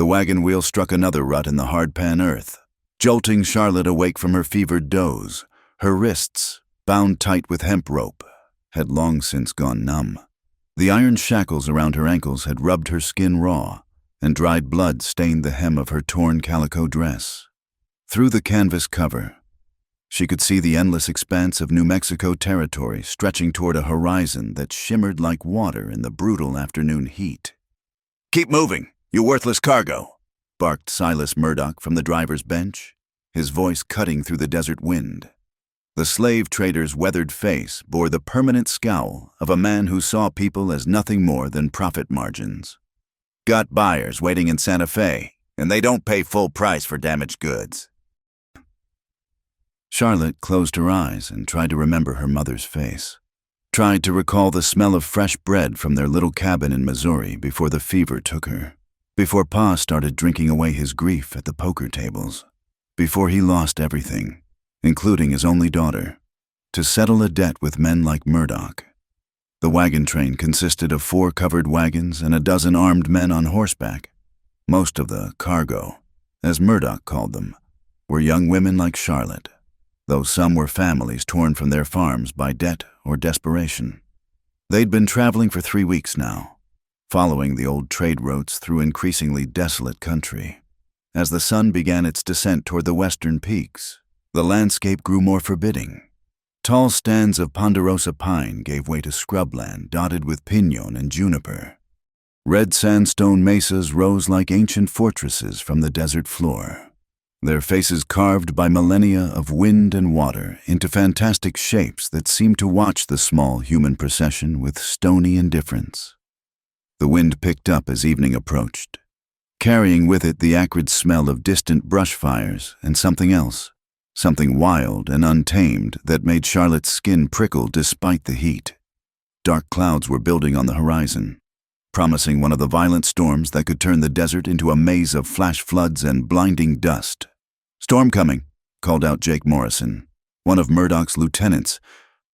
The wagon wheel struck another rut in the hard-pan earth, jolting Charlotte awake from her fevered doze. Her wrists, bound tight with hemp rope, had long since gone numb. The iron shackles around her ankles had rubbed her skin raw, and dried blood stained the hem of her torn calico dress. Through the canvas cover, she could see the endless expanse of New Mexico territory stretching toward a horizon that shimmered like water in the brutal afternoon heat. "Keep moving, you worthless cargo," barked Silas Murdoch from the driver's bench, his voice cutting through the desert wind. The slave trader's weathered face bore the permanent scowl of a man who saw people as nothing more than profit margins. "Got buyers waiting in Santa Fe, and they don't pay full price for damaged goods." Charlotte closed her eyes and tried to remember her mother's face. Tried to recall the smell of fresh bread from their little cabin in Missouri before the fever took her. Before Pa started drinking away his grief at the poker tables. Before he lost everything, including his only daughter, to settle a debt with men like Murdoch. The wagon train consisted of 4 covered wagons and a dozen armed men on horseback. Most of the cargo, as Murdoch called them, were young women like Charlotte, though some were families torn from their farms by debt or desperation. They'd been traveling for 3 weeks now, following the old trade routes through increasingly desolate country. As the sun began its descent toward the western peaks, the landscape grew more forbidding. Tall stands of ponderosa pine gave way to scrubland dotted with piñon and juniper. Red sandstone mesas rose like ancient fortresses from the desert floor, their faces carved by millennia of wind and water into fantastic shapes that seemed to watch the small human procession with stony indifference. The wind picked up as evening approached, carrying with it the acrid smell of distant brush fires and something else, something wild and untamed that made Charlotte's skin prickle despite the heat. Dark clouds were building on the horizon, promising one of the violent storms that could turn the desert into a maze of flash floods and blinding dust. "Storm coming," called out Jake Morrison, one of Murdoch's lieutenants,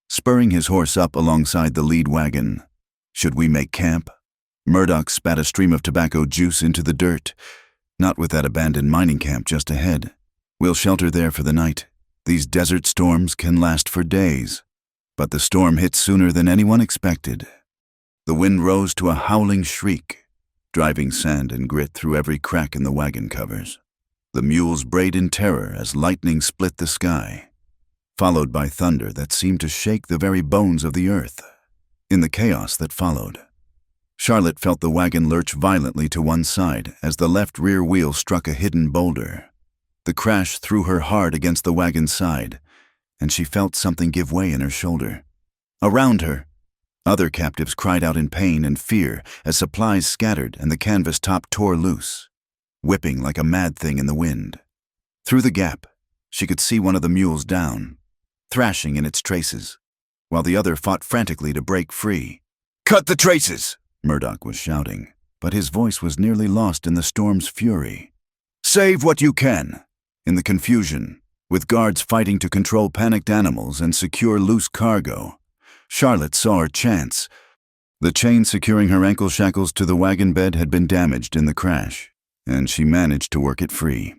spurring his horse up alongside the lead wagon. "Should we make camp?" Murdoch spat a stream of tobacco juice into the dirt. "Not with that abandoned mining camp just ahead. We'll shelter there for the night. These desert storms can last for days." But the storm hit sooner than anyone expected. The wind rose to a howling shriek, driving sand and grit through every crack in the wagon covers. The mules brayed in terror as lightning split the sky, followed by thunder that seemed to shake the very bones of the earth. In the chaos that followed, Charlotte felt the wagon lurch violently to one side as the left rear wheel struck a hidden boulder. The crash threw her hard against the wagon's side, and she felt something give way in her shoulder. Around her, other captives cried out in pain and fear as supplies scattered and the canvas top tore loose, whipping like a mad thing in the wind. Through the gap, she could see one of the mules down, thrashing in its traces, while the other fought frantically to break free. "Cut the traces!" Murdoch was shouting, but his voice was nearly lost in the storm's fury. "Save what you can!" In the confusion, with guards fighting to control panicked animals and secure loose cargo, Charlotte saw her chance. The chain securing her ankle shackles to the wagon bed had been damaged in the crash, and she managed to work it free.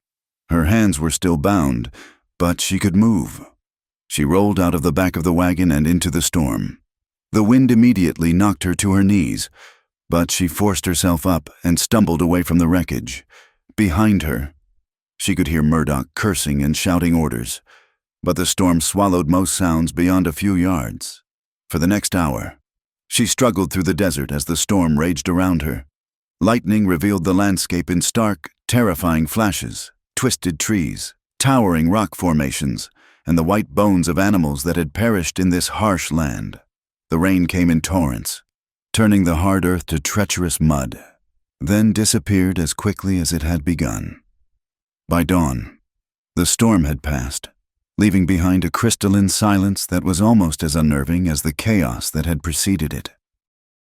Her hands were still bound, but she could move. She rolled out of the back of the wagon and into the storm. The wind immediately knocked her to her knees, but she forced herself up and stumbled away from the wreckage. Behind her, she could hear Murdoch cursing and shouting orders, but the storm swallowed most sounds beyond a few yards. For the next hour, she struggled through the desert as the storm raged around her. Lightning revealed the landscape in stark, terrifying flashes, twisted trees, towering rock formations, and the white bones of animals that had perished in this harsh land. The rain came in torrents, turning the hard earth to treacherous mud, then disappeared as quickly as it had begun. By dawn, the storm had passed, leaving behind a crystalline silence that was almost as unnerving as the chaos that had preceded it.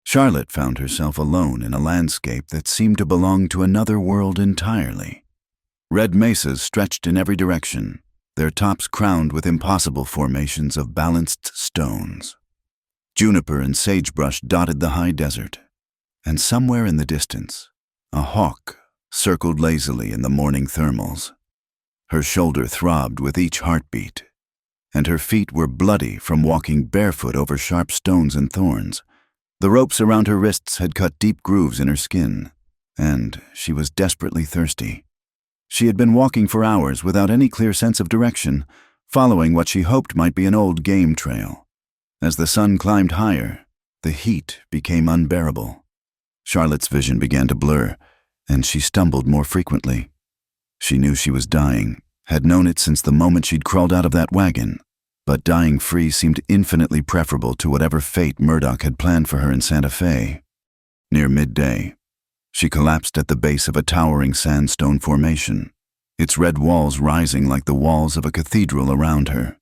Charlotte found herself alone in a landscape that seemed to belong to another world entirely. Red mesas stretched in every direction, their tops crowned with impossible formations of balanced stones. Juniper and sagebrush dotted the high desert, and somewhere in the distance, a hawk circled lazily in the morning thermals. Her shoulder throbbed with each heartbeat, and her feet were bloody from walking barefoot over sharp stones and thorns. The ropes around her wrists had cut deep grooves in her skin, and she was desperately thirsty. She had been walking for hours without any clear sense of direction, following what she hoped might be an old game trail. As the sun climbed higher, the heat became unbearable. Charlotte's vision began to blur, and she stumbled more frequently. She knew she was dying, had known it since the moment she'd crawled out of that wagon, but dying free seemed infinitely preferable to whatever fate Murdoch had planned for her in Santa Fe. Near midday, she collapsed at the base of a towering sandstone formation, its red walls rising like the walls of a cathedral around her.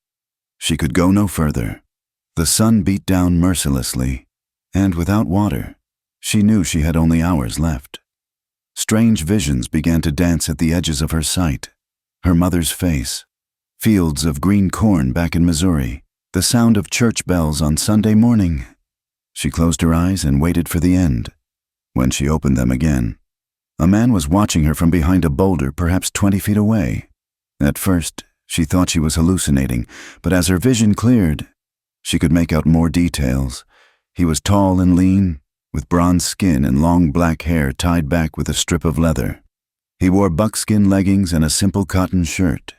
She could go no further. The sun beat down mercilessly, and without water, she knew she had only hours left. Strange visions began to dance at the edges of her sight. Her mother's face, fields of green corn back in Missouri, the sound of church bells on Sunday morning. She closed her eyes and waited for the end. When she opened them again, a man was watching her from behind a boulder perhaps 20 feet away. At first, she thought she was hallucinating, but as her vision cleared, she could make out more details. He was tall and lean, with bronze skin and long black hair tied back with a strip of leather. He wore buckskin leggings and a simple cotton shirt,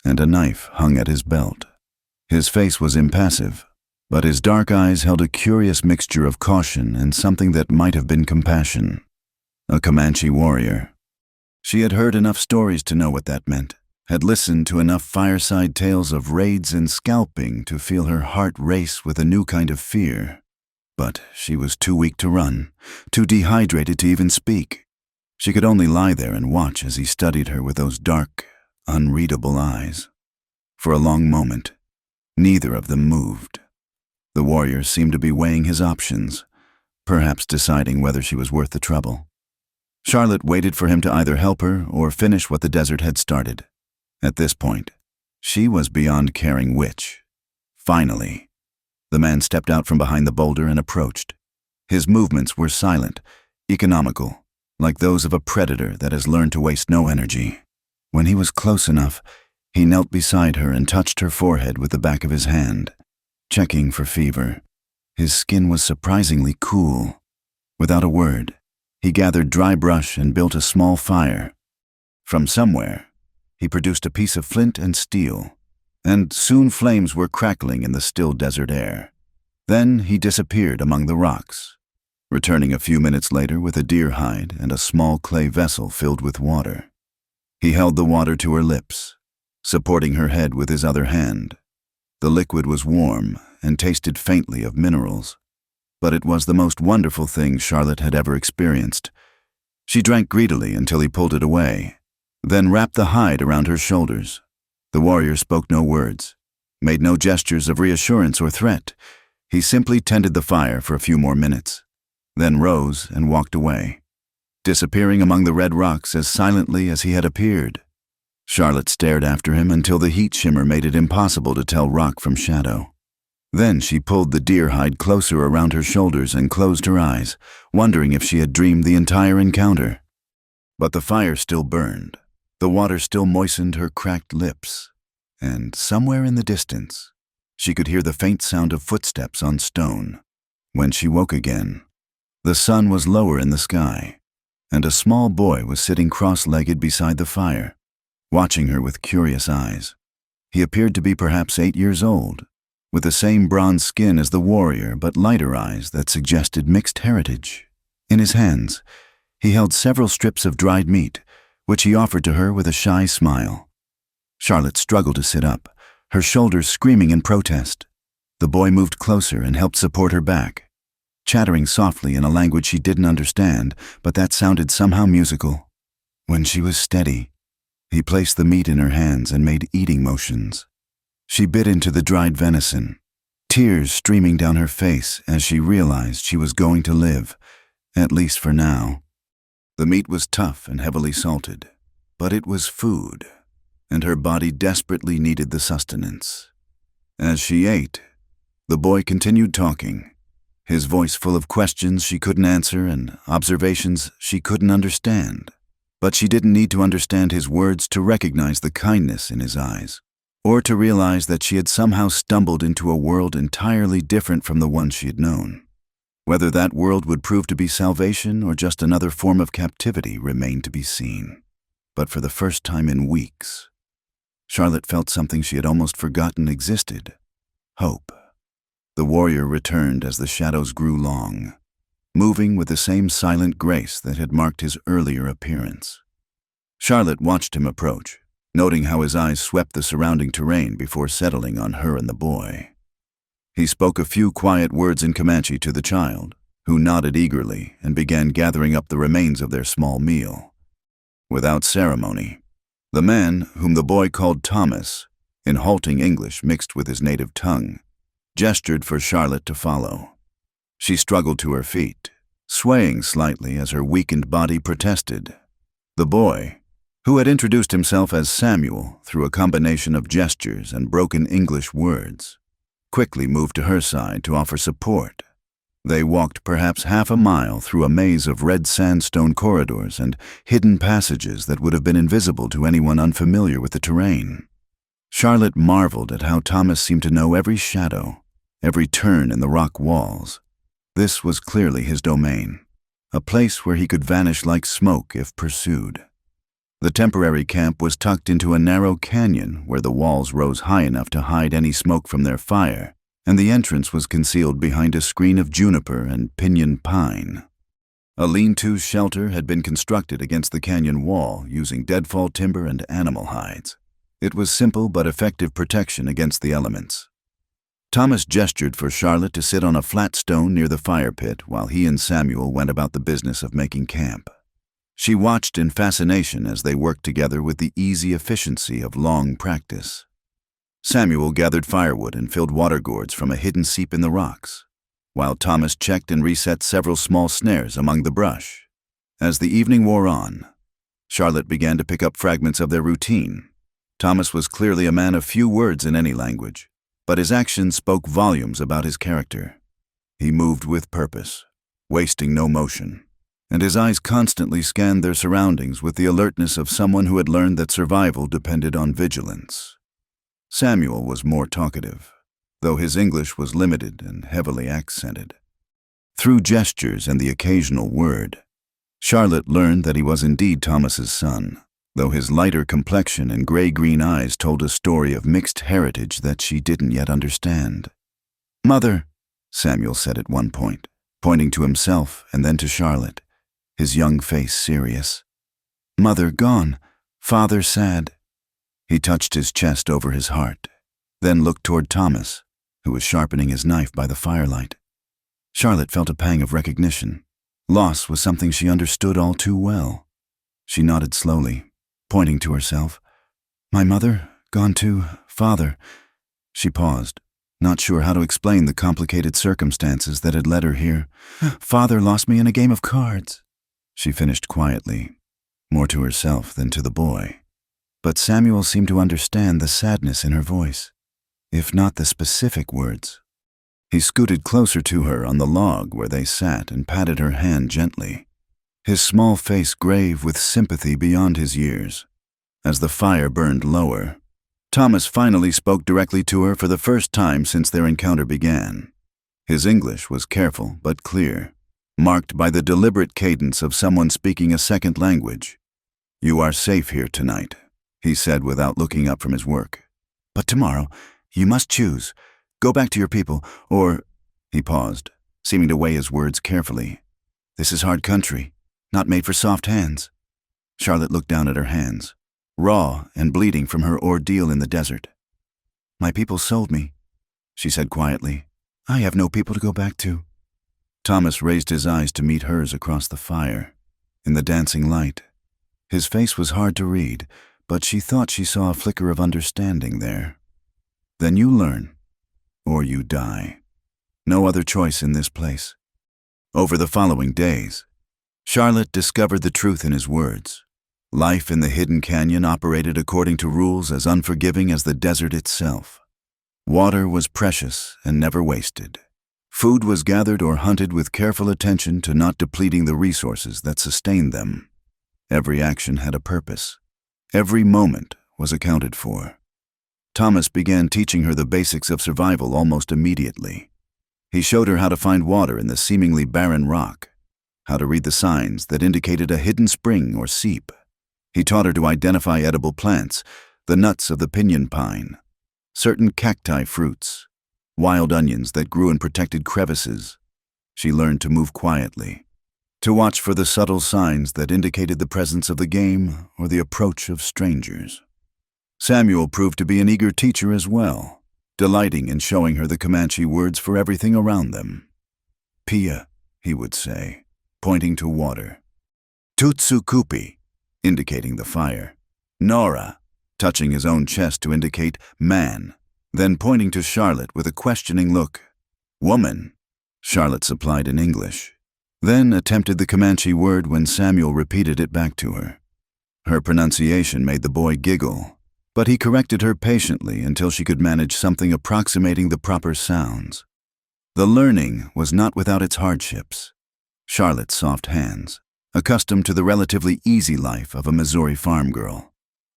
and a knife hung at his belt. His face was impassive, but his dark eyes held a curious mixture of caution and something that might have been compassion. A Comanche warrior. She had heard enough stories to know what that meant, had listened to enough fireside tales of raids and scalping to feel her heart race with a new kind of fear. But she was too weak to run, too dehydrated to even speak. She could only lie there and watch as he studied her with those dark, unreadable eyes. For a long moment, neither of them moved. The warrior seemed to be weighing his options, perhaps deciding whether she was worth the trouble. Charlotte waited for him to either help her or finish what the desert had started. At this point, she was beyond caring which. Finally, the man stepped out from behind the boulder and approached. His movements were silent, economical, like those of a predator that has learned to waste no energy. When he was close enough, he knelt beside her and touched her forehead with the back of his hand, checking for fever. His skin was surprisingly cool. Without a word, he gathered dry brush and built a small fire. From somewhere, he produced a piece of flint and steel, and soon flames were crackling in the still desert air. Then he disappeared among the rocks, returning a few minutes later with a deer hide and a small clay vessel filled with water. He held the water to her lips, supporting her head with his other hand. The liquid was warm and tasted faintly of minerals, but it was the most wonderful thing Charlotte had ever experienced. She drank greedily until he pulled it away, then wrapped the hide around her shoulders. The warrior spoke no words, made no gestures of reassurance or threat. He simply tended the fire for a few more minutes, then rose and walked away, disappearing among the red rocks as silently as he had appeared. Charlotte stared after him until the heat shimmer made it impossible to tell rock from shadow. Then she pulled the deer hide closer around her shoulders and closed her eyes, wondering if she had dreamed the entire encounter. But the fire still burned. The water still moistened her cracked lips, and somewhere in the distance, she could hear the faint sound of footsteps on stone. When she woke again, the sun was lower in the sky, and a small boy was sitting cross-legged beside the fire, watching her with curious eyes. He appeared to be perhaps 8 years old, with the same bronze skin as the warrior but lighter eyes that suggested mixed heritage. In his hands, he held several strips of dried meat, which he offered to her with a shy smile. Charlotte struggled to sit up, her shoulders screaming in protest. The boy moved closer and helped support her back, chattering softly in a language she didn't understand, but that sounded somehow musical. When she was steady, he placed the meat in her hands and made eating motions. She bit into the dried venison, tears streaming down her face as she realized she was going to live, at least for now. The meat was tough and heavily salted, but it was food, and her body desperately needed the sustenance. As she ate, the boy continued talking, his voice full of questions she couldn't answer and observations she couldn't understand. But she didn't need to understand his words to recognize the kindness in his eyes, or to realize that she had somehow stumbled into a world entirely different from the one she had known. Whether that world would prove to be salvation or just another form of captivity remained to be seen. But for the first time in weeks, Charlotte felt something she had almost forgotten existed: hope. The warrior returned as the shadows grew long, moving with the same silent grace that had marked his earlier appearance. Charlotte watched him approach, noting how his eyes swept the surrounding terrain before settling on her and the boy. He spoke a few quiet words in Comanche to the child, who nodded eagerly and began gathering up the remains of their small meal. Without ceremony, the man, whom the boy called Thomas, in halting English mixed with his native tongue, gestured for Charlotte to follow. She struggled to her feet, swaying slightly as her weakened body protested. The boy, who had introduced himself as Samuel through a combination of gestures and broken English words, quickly moved to her side to offer support. They walked perhaps half a mile through a maze of red sandstone corridors and hidden passages that would have been invisible to anyone unfamiliar with the terrain. Charlotte marveled at how Thomas seemed to know every shadow, every turn in the rock walls. This was clearly his domain, a place where he could vanish like smoke if pursued. The temporary camp was tucked into a narrow canyon where the walls rose high enough to hide any smoke from their fire, and the entrance was concealed behind a screen of juniper and pinyon pine. A lean-to shelter had been constructed against the canyon wall using deadfall timber and animal hides. It was simple but effective protection against the elements. Thomas gestured for Charlotte to sit on a flat stone near the fire pit while he and Samuel went about the business of making camp. She watched in fascination as they worked together with the easy efficiency of long practice. Samuel gathered firewood and filled water gourds from a hidden seep in the rocks, while Thomas checked and reset several small snares among the brush. As the evening wore on, Charlotte began to pick up fragments of their routine. Thomas was clearly a man of few words in any language, but his actions spoke volumes about his character. He moved with purpose, wasting no motion, and his eyes constantly scanned their surroundings with the alertness of someone who had learned that survival depended on vigilance. Samuel was more talkative, though his English was limited and heavily accented. Through gestures and the occasional word, Charlotte learned that he was indeed Thomas's son, though his lighter complexion and gray-green eyes told a story of mixed heritage that she didn't yet understand. "Mother," Samuel said at one point, pointing to himself and then to Charlotte, his young face serious. "Mother gone, father sad." He touched his chest over his heart, then looked toward Thomas, who was sharpening his knife by the firelight. Charlotte felt a pang of recognition. Loss was something she understood all too well. She nodded slowly, pointing to herself. "My mother, gone too, father." She paused, not sure how to explain the complicated circumstances that had led her here. "Father lost me in a game of cards," she finished quietly, more to herself than to the boy. But Samuel seemed to understand the sadness in her voice, if not the specific words. He scooted closer to her on the log where they sat and patted her hand gently, his small face grave with sympathy beyond his years. As the fire burned lower, Thomas finally spoke directly to her for the first time since their encounter began. His English was careful but clear, marked by the deliberate cadence of someone speaking a second language. "You are safe here tonight," he said without looking up from his work. "But tomorrow, you must choose. Go back to your people, or—" He paused, seeming to weigh his words carefully. "This is hard country, not made for soft hands." Charlotte looked down at her hands, raw and bleeding from her ordeal in the desert. "My people sold me," she said quietly. "I have no people to go back to." Thomas raised his eyes to meet hers across the fire, in the dancing light. His face was hard to read, but she thought she saw a flicker of understanding there. "Then you learn, or you die. No other choice in this place." Over the following days, Charlotte discovered the truth in his words. Life in the hidden canyon operated according to rules as unforgiving as the desert itself. Water was precious and never wasted. Food was gathered or hunted with careful attention to not depleting the resources that sustained them. Every action had a purpose. Every moment was accounted for. Thomas began teaching her the basics of survival almost immediately. He showed her how to find water in the seemingly barren rock, how to read the signs that indicated a hidden spring or seep. He taught her to identify edible plants, the nuts of the pinyon pine, certain cacti fruits, wild onions that grew in protected crevices. She learned to move quietly, to watch for the subtle signs that indicated the presence of the game or the approach of strangers. Samuel proved to be an eager teacher as well, delighting in showing her the Comanche words for everything around them. Pia, he would say, pointing to water. Tutsukupi, indicating the fire. Nora, touching his own chest to indicate man, then pointing to Charlotte with a questioning look. Woman, Charlotte supplied in English, then attempted the Comanche word when Samuel repeated it back to her. Her pronunciation made the boy giggle, but he corrected her patiently until she could manage something approximating the proper sounds. The learning was not without its hardships. Charlotte's soft hands, accustomed to the relatively easy life of a Missouri farm girl,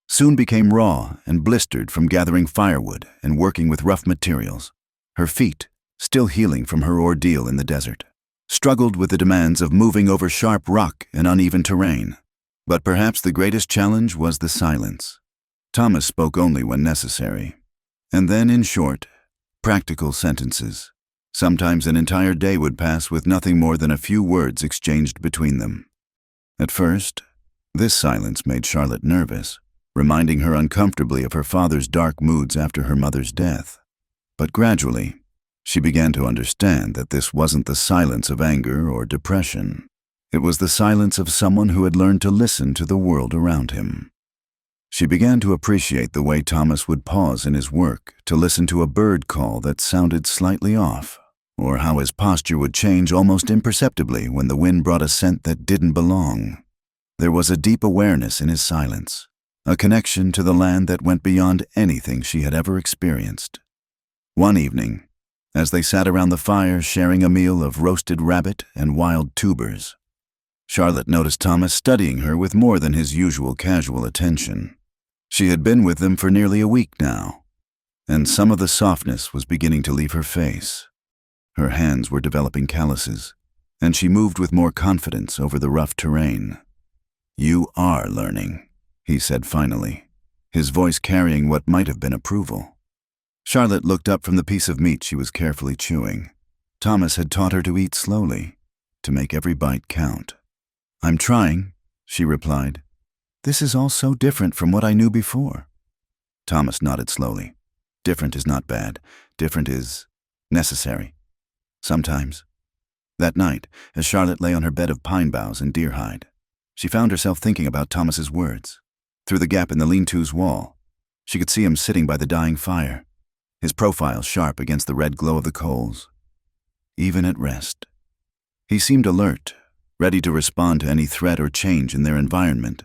soon became raw and blistered from gathering firewood and working with rough materials. Her feet, still healing from her ordeal in the desert, struggled with the demands of moving over sharp rock and uneven terrain. But perhaps the greatest challenge was the silence. Thomas spoke only when necessary, and then in short, practical sentences. Sometimes an entire day would pass with nothing more than a few words exchanged between them. At first, this silence made Charlotte nervous, reminding her uncomfortably of her father's dark moods after her mother's death. But gradually, she began to understand that this wasn't the silence of anger or depression. It was the silence of someone who had learned to listen to the world around him. She began to appreciate the way Thomas would pause in his work to listen to a bird call that sounded slightly off, or how his posture would change almost imperceptibly when the wind brought a scent that didn't belong. There was a deep awareness in his silence, a connection to the land that went beyond anything she had ever experienced. One evening, as they sat around the fire sharing a meal of roasted rabbit and wild tubers, Charlotte noticed Thomas studying her with more than his usual casual attention. She had been with them for nearly a week now, and some of the softness was beginning to leave her face. Her hands were developing calluses, and she moved with more confidence over the rough terrain. "You are learning," he said finally, his voice carrying what might have been approval. Charlotte looked up from the piece of meat she was carefully chewing. Thomas had taught her to eat slowly, to make every bite count. "I'm trying," she replied. "This is all so different from what I knew before." Thomas nodded slowly. "Different is not bad. Different is necessary. Sometimes." That night, as Charlotte lay on her bed of pine boughs and deer hide, she found herself thinking about Thomas's words. Through the gap in the lean-to's wall, she could see him sitting by the dying fire, his profile sharp against the red glow of the coals. Even at rest, he seemed alert, ready to respond to any threat or change in their environment.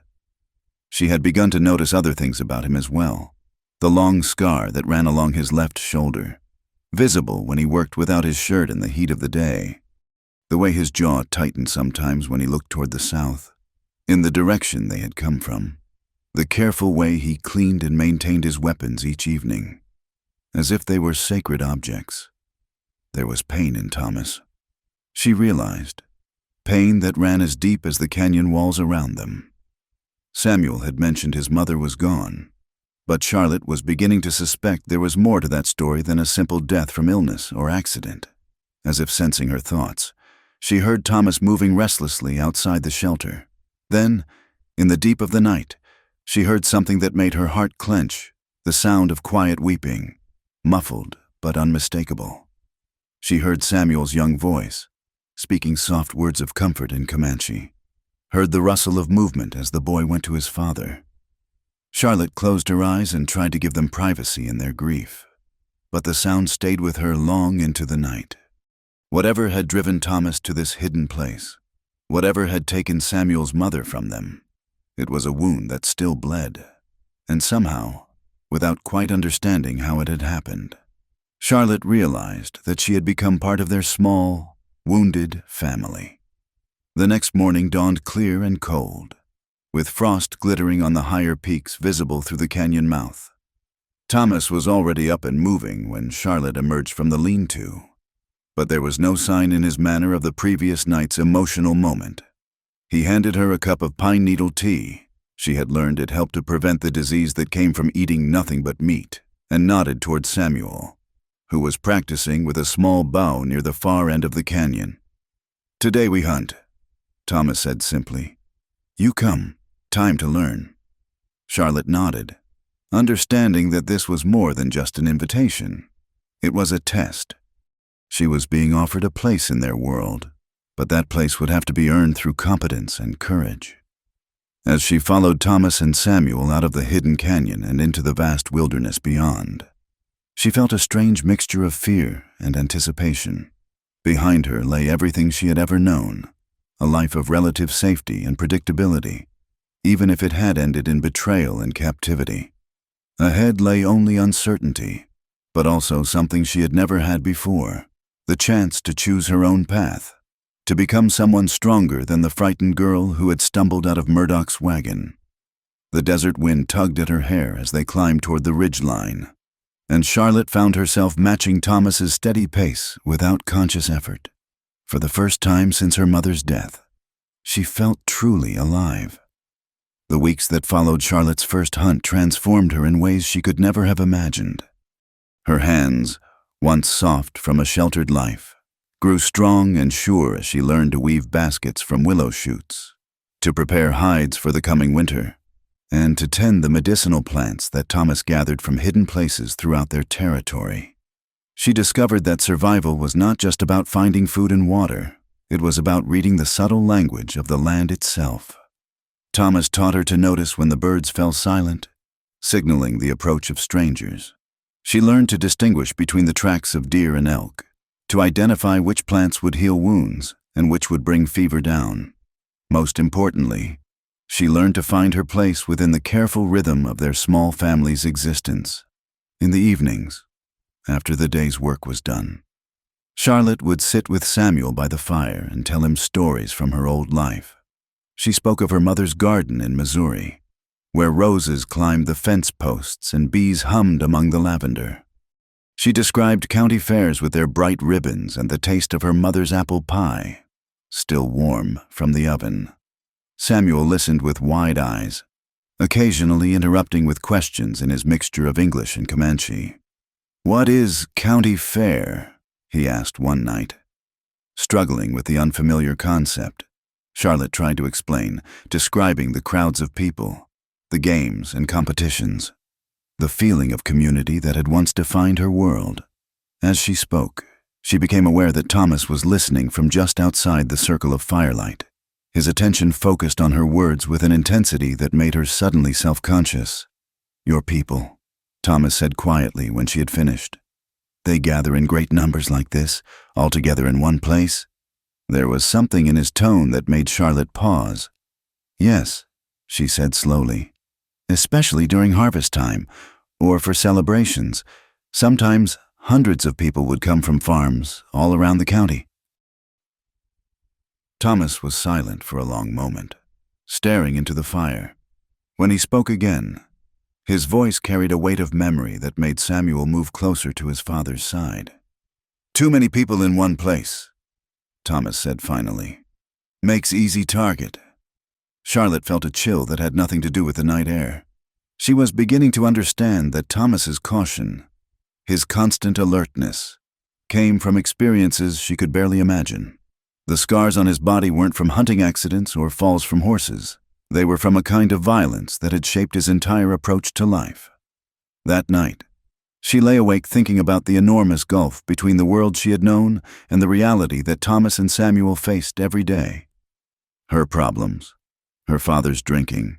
She had begun to notice other things about him as well. The long scar that ran along his left shoulder, visible when he worked without his shirt in the heat of the day. The way his jaw tightened sometimes when he looked toward the south, in the direction they had come from. The careful way he cleaned and maintained his weapons each evening, as if they were sacred objects. There was pain in Thomas. She realized, pain that ran as deep as the canyon walls around them. Samuel had mentioned his mother was gone, but Charlotte was beginning to suspect there was more to that story than a simple death from illness or accident. As if sensing her thoughts, she heard Thomas moving restlessly outside the shelter. Then, in the deep of the night, she heard something that made her heart clench, the sound of quiet weeping, muffled but unmistakable. She heard Samuel's young voice, speaking soft words of comfort in Comanche, heard the rustle of movement as the boy went to his father. Charlotte closed her eyes and tried to give them privacy in their grief, but the sound stayed with her long into the night. Whatever had driven Thomas to this hidden place, whatever had taken Samuel's mother from them, it was a wound that still bled, and somehow, without quite understanding how it had happened, Charlotte realized that she had become part of their small, wounded family. The next morning dawned clear and cold. with frost glittering on the higher peaks visible through the canyon mouth. Thomas was already up and moving when Charlotte emerged from the lean-to, but there was no sign in his manner of the previous night's emotional moment. He handed her a cup of pine needle tea. She had learned it helped to prevent the disease that came from eating nothing but meat, and nodded toward Samuel, who was practicing with a small bow near the far end of the canyon. "Today we hunt," Thomas said simply. "You come. Time to learn." Charlotte nodded, understanding that this was more than just an invitation. It was a test. She was being offered a place in their world, but that place would have to be earned through competence and courage. As she followed Thomas and Samuel out of the hidden canyon and into the vast wilderness beyond, she felt a strange mixture of fear and anticipation. Behind her lay everything she had ever known, a life of relative safety and predictability, even if it had ended in betrayal and captivity. Ahead lay only uncertainty, but also something she had never had before, the chance to choose her own path, to become someone stronger than the frightened girl who had stumbled out of Murdoch's wagon. The desert wind tugged at her hair as they climbed toward the ridgeline, and Charlotte found herself matching Thomas's steady pace without conscious effort. For the first time since her mother's death, she felt truly alive. The weeks that followed Charlotte's first hunt transformed her in ways she could never have imagined. Her hands, once soft from a sheltered life, grew strong and sure as she learned to weave baskets from willow shoots, to prepare hides for the coming winter, and to tend the medicinal plants that Thomas gathered from hidden places throughout their territory. She discovered that survival was not just about finding food and water, it was about reading the subtle language of the land itself. Thomas taught her to notice when the birds fell silent, signaling the approach of strangers. She learned to distinguish between the tracks of deer and elk, to identify which plants would heal wounds and which would bring fever down. Most importantly, she learned to find her place within the careful rhythm of their small family's existence. In the evenings, after the day's work was done, Charlotte would sit with Samuel by the fire and tell him stories from her old life. She spoke of her mother's garden in Missouri, where roses climbed the fence posts and bees hummed among the lavender. She described county fairs with their bright ribbons and the taste of her mother's apple pie, still warm from the oven. Samuel listened with wide eyes, occasionally interrupting with questions in his mixture of English and Comanche. "What is county fair?" he asked one night. Struggling with the unfamiliar concept, Charlotte tried to explain, describing the crowds of people, the games and competitions, the feeling of community that had once defined her world. As she spoke, she became aware that Thomas was listening from just outside the circle of firelight, his attention focused on her words with an intensity that made her suddenly self-conscious. "Your people," Thomas said quietly when she had finished. "They gather in great numbers like this, all together in one place?" There was something in his tone that made Charlotte pause. "Yes," she said slowly. "Especially during harvest time, or for celebrations. Sometimes hundreds of people would come from farms all around the county." Thomas was silent for a long moment, staring into the fire. When he spoke again, his voice carried a weight of memory that made Samuel move closer to his father's side. "Too many people in one place," Thomas said finally. "Makes easy target." Charlotte felt a chill that had nothing to do with the night air. She was beginning to understand that Thomas's caution, his constant alertness, came from experiences she could barely imagine. The scars on his body weren't from hunting accidents or falls from horses. They were from a kind of violence that had shaped his entire approach to life. That night, she lay awake thinking about the enormous gulf between the world she had known and the reality that Thomas and Samuel faced every day. Her problems, her father's drinking,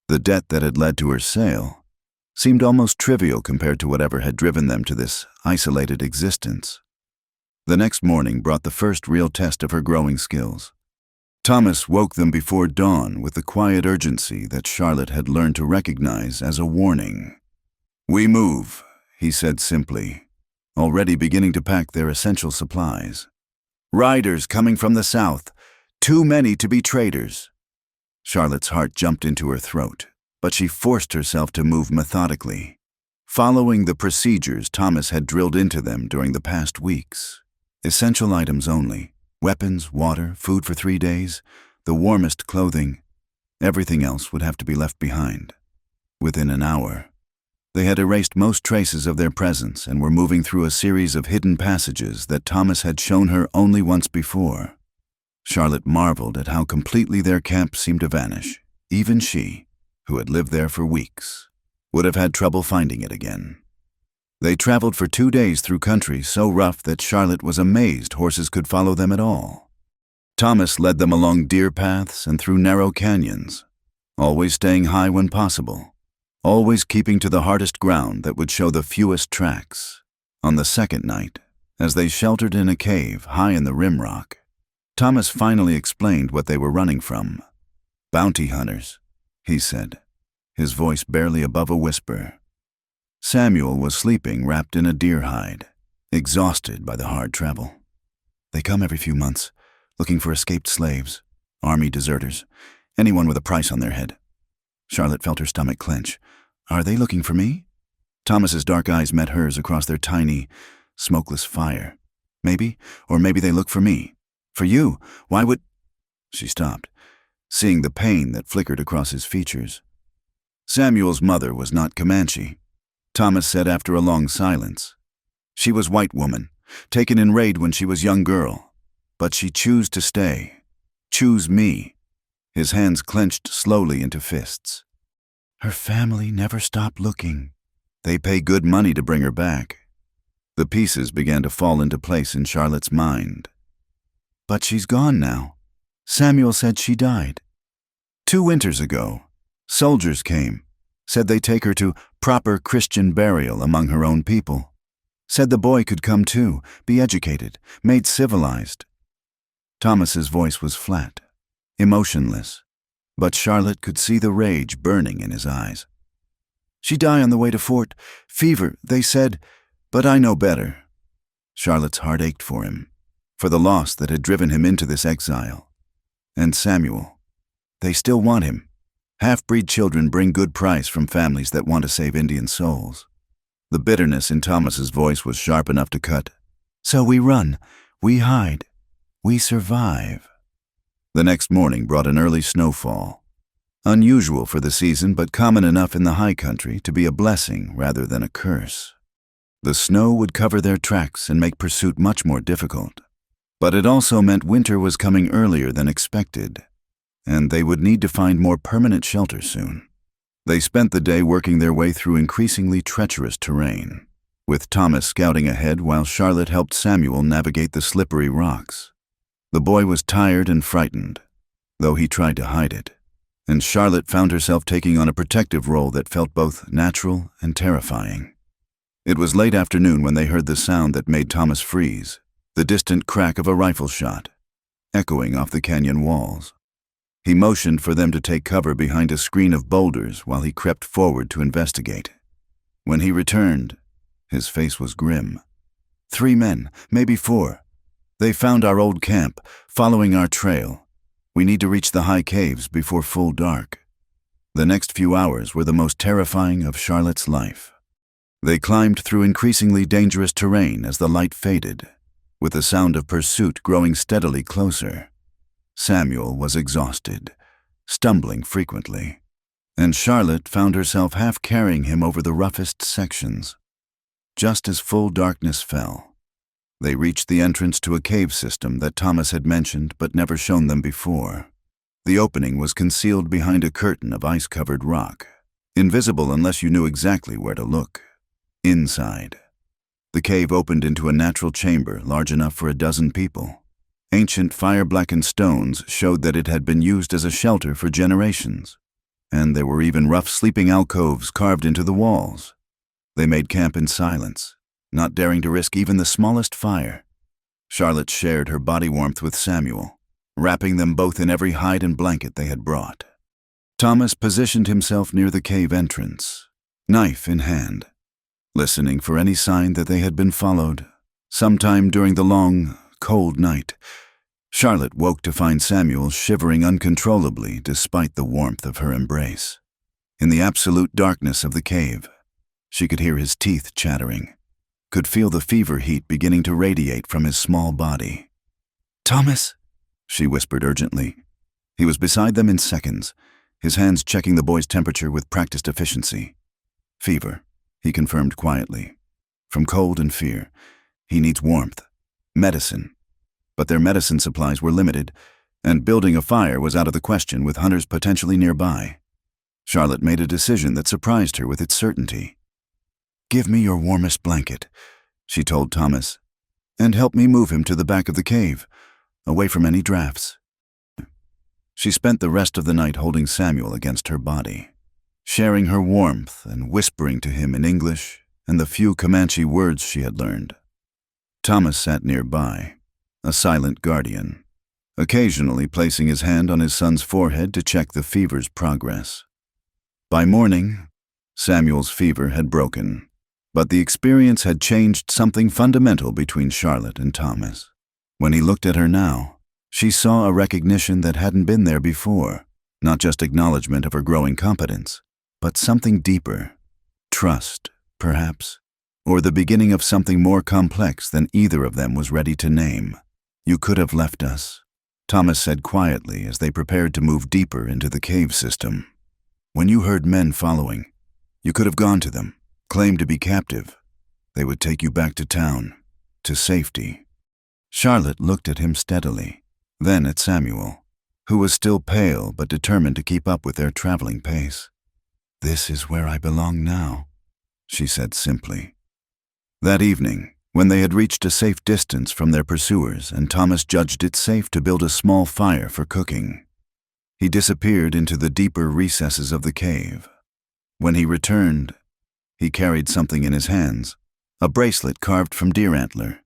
the debt that had led to her sale, seemed almost trivial compared to whatever had driven them to this isolated existence. The next morning brought the first real test of her growing skills. Thomas woke them before dawn with the quiet urgency that Charlotte had learned to recognize as a warning. "We move," he said simply, already beginning to pack their essential supplies. "Riders coming from the south, too many to be traders." Charlotte's heart jumped into her throat, but she forced herself to move methodically, following the procedures Thomas had drilled into them during the past weeks. Essential items only: weapons, water, food for 3 days, the warmest clothing. Everything else would have to be left behind. Within an hour, they had erased most traces of their presence and were moving through a series of hidden passages that Thomas had shown her only once before. Charlotte marveled at how completely their camp seemed to vanish. Even she, who had lived there for weeks, would have had trouble finding it again. They traveled for 2 days through country so rough that Charlotte was amazed horses could follow them at all. Thomas led them along deer paths and through narrow canyons, always staying high when possible, always keeping to the hardest ground that would show the fewest tracks. On the second night, as they sheltered in a cave high in the rim rock, Thomas finally explained what they were running from. "Bounty hunters," he said, his voice barely above a whisper. Samuel was sleeping wrapped in a deer hide, exhausted by the hard travel. "They come every few months, looking for escaped slaves, army deserters, anyone with a price on their head." Charlotte felt her stomach clench. "Are they looking for me?" Thomas's dark eyes met hers across their tiny, smokeless fire. "Maybe, or maybe they look for me. For you, why would—" She stopped, seeing the pain that flickered across his features. Samuel's mother was not Comanche, Thomas said after a long silence. She was white woman, taken in raid when she was young girl. But she choose to stay. Choose me. His hands clenched slowly into fists. "Her family never stopped looking. They pay good money to bring her back." The pieces began to fall into place in Charlotte's mind. "But she's gone now. Samuel said she died. 2 winters ago, soldiers came, said they'd take her to proper Christian burial among her own people. Said the boy could come too, be educated, made civilized." Thomas's voice was flat, emotionless, but Charlotte could see the rage burning in his eyes. "She died on the way to Fort. Fever, they said, but I know better." Charlotte's heart ached for him, for the loss that had driven him into this exile. And Samuel. They still want him. Half-breed children bring good price from families that want to save Indian souls. The bitterness in Thomas's voice was sharp enough to cut. "So we run, we hide, we survive." The next morning brought an early snowfall. Unusual for the season, but common enough in the high country to be a blessing rather than a curse. The snow would cover their tracks and make pursuit much more difficult. But it also meant winter was coming earlier than expected, and they would need to find more permanent shelter soon. They spent the day working their way through increasingly treacherous terrain, with Thomas scouting ahead while Charlotte helped Samuel navigate the slippery rocks. The boy was tired and frightened, though he tried to hide it, and Charlotte found herself taking on a protective role that felt both natural and terrifying. It was late afternoon when they heard the sound that made Thomas freeze, the distant crack of a rifle shot, echoing off the canyon walls. He motioned for them to take cover behind a screen of boulders while he crept forward to investigate. When he returned, his face was grim. 3 men, maybe 4. "They found our old camp, following our trail. We need to reach the high caves before full dark." The next few hours were the most terrifying of Charlotte's life. They climbed through increasingly dangerous terrain as the light faded, with the sound of pursuit growing steadily closer. Samuel was exhausted, stumbling frequently, and Charlotte found herself half carrying him over the roughest sections. Just as full darkness fell, they reached the entrance to a cave system that Thomas had mentioned but never shown them before. The opening was concealed behind a curtain of ice-covered rock, invisible unless you knew exactly where to look. Inside, the cave opened into a natural chamber large enough for 12 people. Ancient fire-blackened stones showed that it had been used as a shelter for generations, and there were even rough sleeping alcoves carved into the walls. They made camp in silence, not daring to risk even the smallest fire. Charlotte shared her body warmth with Samuel, wrapping them both in every hide and blanket they had brought. Thomas positioned himself near the cave entrance, knife in hand, listening for any sign that they had been followed. Sometime during the long, cold night, Charlotte woke to find Samuel shivering uncontrollably despite the warmth of her embrace. In the absolute darkness of the cave, she could hear his teeth chattering, could feel the fever heat beginning to radiate from his small body. "Thomas," she whispered urgently. He was beside them in seconds, his hands checking the boy's temperature with practiced efficiency. "Fever," he confirmed quietly. "From cold and fear. He needs warmth. Medicine." But their medicine supplies were limited, and building a fire was out of the question with hunters potentially nearby. Charlotte made a decision that surprised her with its certainty. "Give me your warmest blanket," she told Thomas, "and help me move him to the back of the cave, away from any drafts." She spent the rest of the night holding Samuel against her body, sharing her warmth and whispering to him in English and the few Comanche words she had learned. Thomas sat nearby, a silent guardian, occasionally placing his hand on his son's forehead to check the fever's progress. By morning, Samuel's fever had broken, but the experience had changed something fundamental between Charlotte and Thomas. When he looked at her now, she saw a recognition that hadn't been there before, not just acknowledgement of her growing competence, but something deeper. Trust, perhaps, or the beginning of something more complex than either of them was ready to name. "You could have left us," Thomas said quietly as they prepared to move deeper into the cave system. "When you heard men following, you could have gone to them, claimed to be captive. They would take you back to town, to safety." Charlotte looked at him steadily, then at Samuel, who was still pale but determined to keep up with their traveling pace. "This is where I belong now," she said simply. That evening, when they had reached a safe distance from their pursuers and Thomas judged it safe to build a small fire for cooking, he disappeared into the deeper recesses of the cave. When he returned, he carried something in his hands, a bracelet carved from deer antler,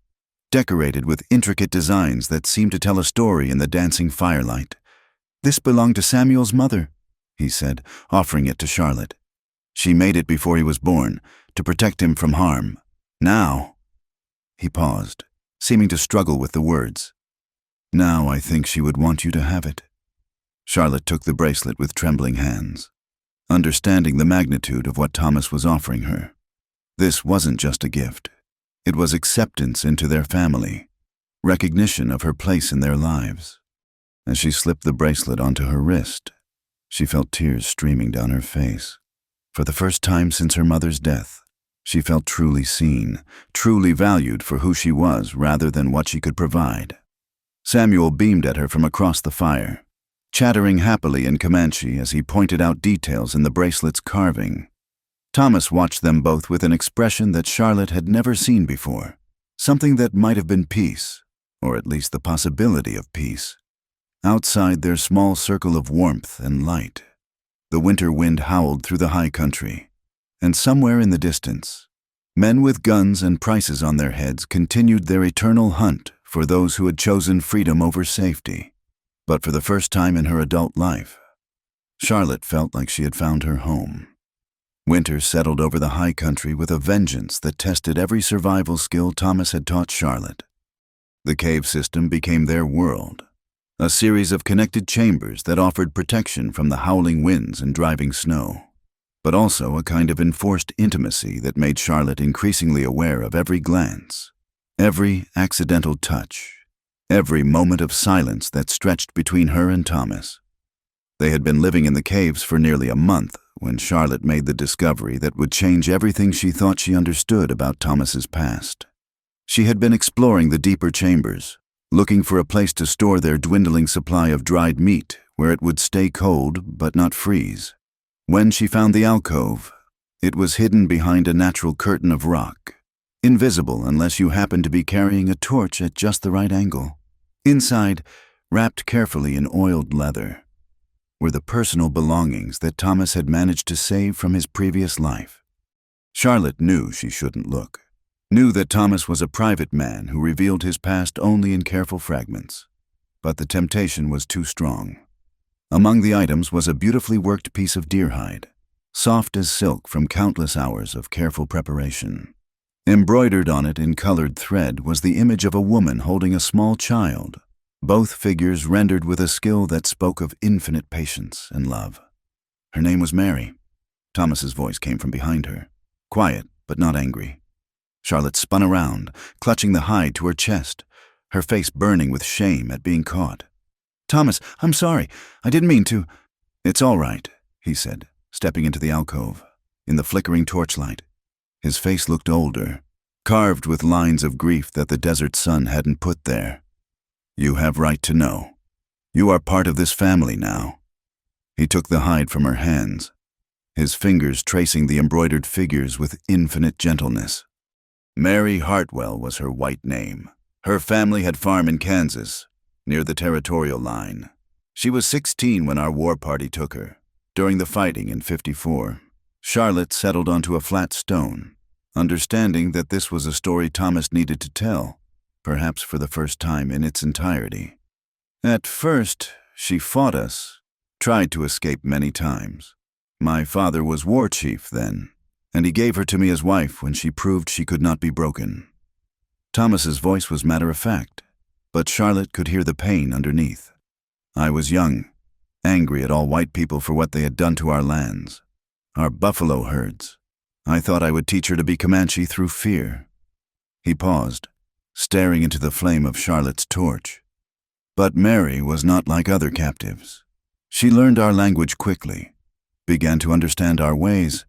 decorated with intricate designs that seemed to tell a story in the dancing firelight. "This belonged to Samuel's mother," he said, offering it to Charlotte. "She made it before he was born, to protect him from harm. Now," he paused, seeming to struggle with the words, "now I think she would want you to have it." Charlotte took the bracelet with trembling hands, understanding the magnitude of what Thomas was offering her. This wasn't just a gift. It was acceptance into their family, recognition of her place in their lives. As she slipped the bracelet onto her wrist, she felt tears streaming down her face. For the first time since her mother's death, she felt truly seen, truly valued for who she was rather than what she could provide. Samuel beamed at her from across the fire, chattering happily in Comanche as he pointed out details in the bracelet's carving. Thomas watched them both with an expression that Charlotte had never seen before, something that might have been peace, or at least the possibility of peace. Outside their small circle of warmth and light, the winter wind howled through the high country, and somewhere in the distance, men with guns and prices on their heads continued their eternal hunt for those who had chosen freedom over safety. But for the first time in her adult life, Charlotte felt like she had found her home. Winter settled over the high country with a vengeance that tested every survival skill Thomas had taught Charlotte. The cave system became their world, a series of connected chambers that offered protection from the howling winds and driving snow, but also a kind of enforced intimacy that made Charlotte increasingly aware of every glance, every accidental touch, every moment of silence that stretched between her and Thomas. They had been living in the caves for nearly a month when Charlotte made the discovery that would change everything she thought she understood about Thomas's past. She had been exploring the deeper chambers, looking for a place to store their dwindling supply of dried meat where it would stay cold but not freeze. When she found the alcove, it was hidden behind a natural curtain of rock, invisible unless you happened to be carrying a torch at just the right angle. Inside, wrapped carefully in oiled leather, were the personal belongings that Thomas had managed to save from his previous life. Charlotte knew she shouldn't look, knew that Thomas was a private man who revealed his past only in careful fragments, but the temptation was too strong. Among the items was a beautifully worked piece of deer hide, soft as silk from countless hours of careful preparation. Embroidered on it in colored thread was the image of a woman holding a small child, both figures rendered with a skill that spoke of infinite patience and love. Her name was Mary. Thomas's voice came from behind her, quiet but not angry. Charlotte spun around, clutching the hide to her chest, her face burning with shame at being caught. "Thomas, I'm sorry. I didn't mean to." "It's all right," he said, stepping into the alcove. In the flickering torchlight, his face looked older, carved with lines of grief that the desert sun hadn't put there. "You have right to know. You are part of this family now." He took the hide from her hands, his fingers tracing the embroidered figures with infinite gentleness. Mary Hartwell was her white name. Her family had farm in Kansas, near the territorial line. She was 16 when our war party took her. During the fighting in '54, Charlotte settled onto a flat stone, understanding that this was a story Thomas needed to tell, perhaps for the first time in its entirety. At first, she fought us, tried to escape many times. My father was war chief then, and he gave her to me as wife when she proved she could not be broken. Thomas's voice was matter-of-fact, but Charlotte could hear the pain underneath. I was young, angry at all white people for what they had done to our lands, our buffalo herds. I thought I would teach her to be Comanche through fear. He paused, staring into the flame of Charlotte's torch. But Mary was not like other captives. She learned our language quickly, began to understand our ways,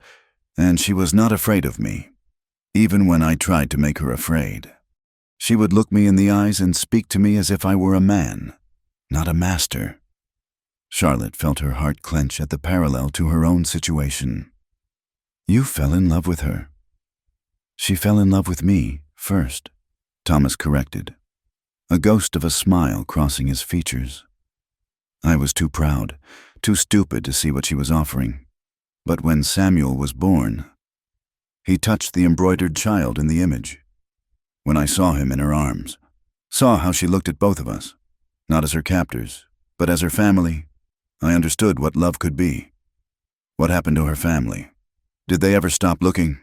and she was not afraid of me, even when I tried to make her afraid. She would look me in the eyes and speak to me as if I were a man, not a master. Charlotte felt her heart clench at the parallel to her own situation. "You fell in love with her." "She fell in love with me first," Thomas corrected, a ghost of a smile crossing his features. I was too proud, too stupid to see what she was offering. But when Samuel was born, he touched the embroidered child in the image. When I saw him in her arms, saw how she looked at both of us, not as her captors, but as her family, I understood what love could be. What happened to her family? Did they ever stop looking?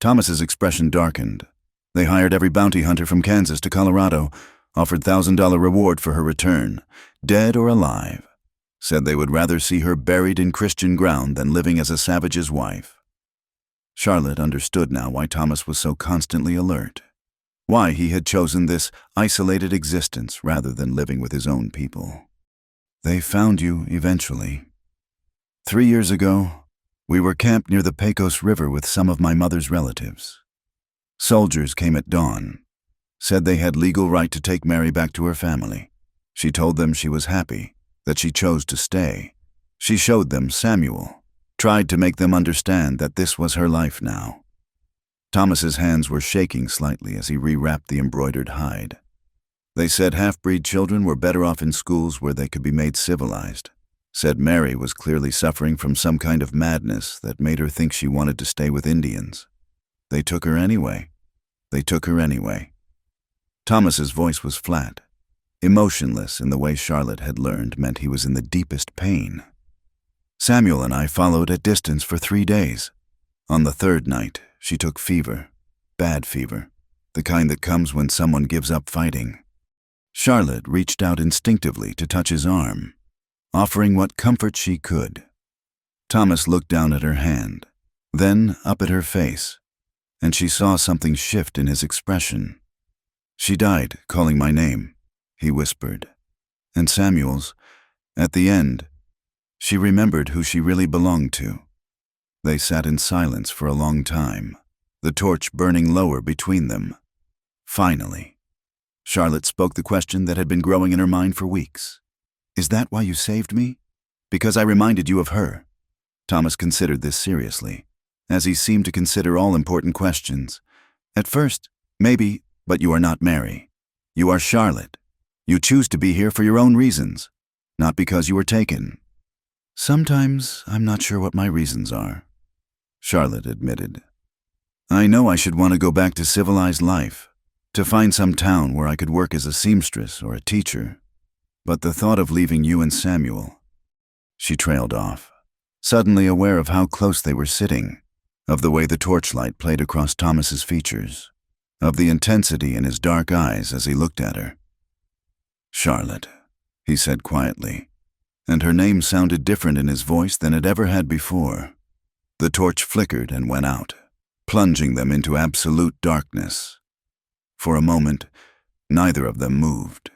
Thomas's expression darkened. They hired every bounty hunter from Kansas to Colorado, offered $1,000 reward for her return, dead or alive. Said they would rather see her buried in Christian ground than living as a savage's wife. Charlotte understood now why Thomas was so constantly alert, why he had chosen this isolated existence rather than living with his own people. "They found you eventually. 3 years ago, we were camped near the Pecos River with some of my mother's relatives. Soldiers came at dawn, said they had legal right to take Mary back to her family. She told them she was happy, that she chose to stay. She showed them Samuel, tried to make them understand that this was her life now." Thomas's hands were shaking slightly as he rewrapped the embroidered hide. "They said half-breed children were better off in schools where they could be made civilized. Said Mary was clearly suffering from some kind of madness that made her think she wanted to stay with Indians. They took her anyway. They took her anyway." Thomas's voice was flat, emotionless in the way Charlotte had learned meant he was in the deepest pain. "Samuel and I followed at distance for 3 days. On the 3rd night, she took fever, bad fever, the kind that comes when someone gives up fighting. Charlotte reached out instinctively to touch his arm, offering what comfort she could. Thomas looked down at her hand, then up at her face, and she saw something shift in his expression. "She died calling my name," he whispered. "And Samuel's, at the end, she remembered who she really belonged to." They sat in silence for a long time, the torch burning lower between them. Finally, Charlotte spoke the question that had been growing in her mind for weeks. "Is that why you saved me? Because I reminded you of her?" Thomas considered this seriously, as he seemed to consider all important questions. "At first, maybe, but you are not Mary. You are Charlotte. You choose to be here for your own reasons, not because you were taken." "Sometimes I'm not sure what my reasons are," Charlotte admitted. "I know I should want to go back to civilized life, to find some town where I could work as a seamstress or a teacher. But the thought of leaving you and Samuel..." She trailed off, suddenly aware of how close they were sitting, of the way the torchlight played across Thomas's features, of the intensity in his dark eyes as he looked at her. "Charlotte," he said quietly, and her name sounded different in his voice than it ever had before. The torch flickered and went out, plunging them into absolute darkness. For a moment, neither of them moved.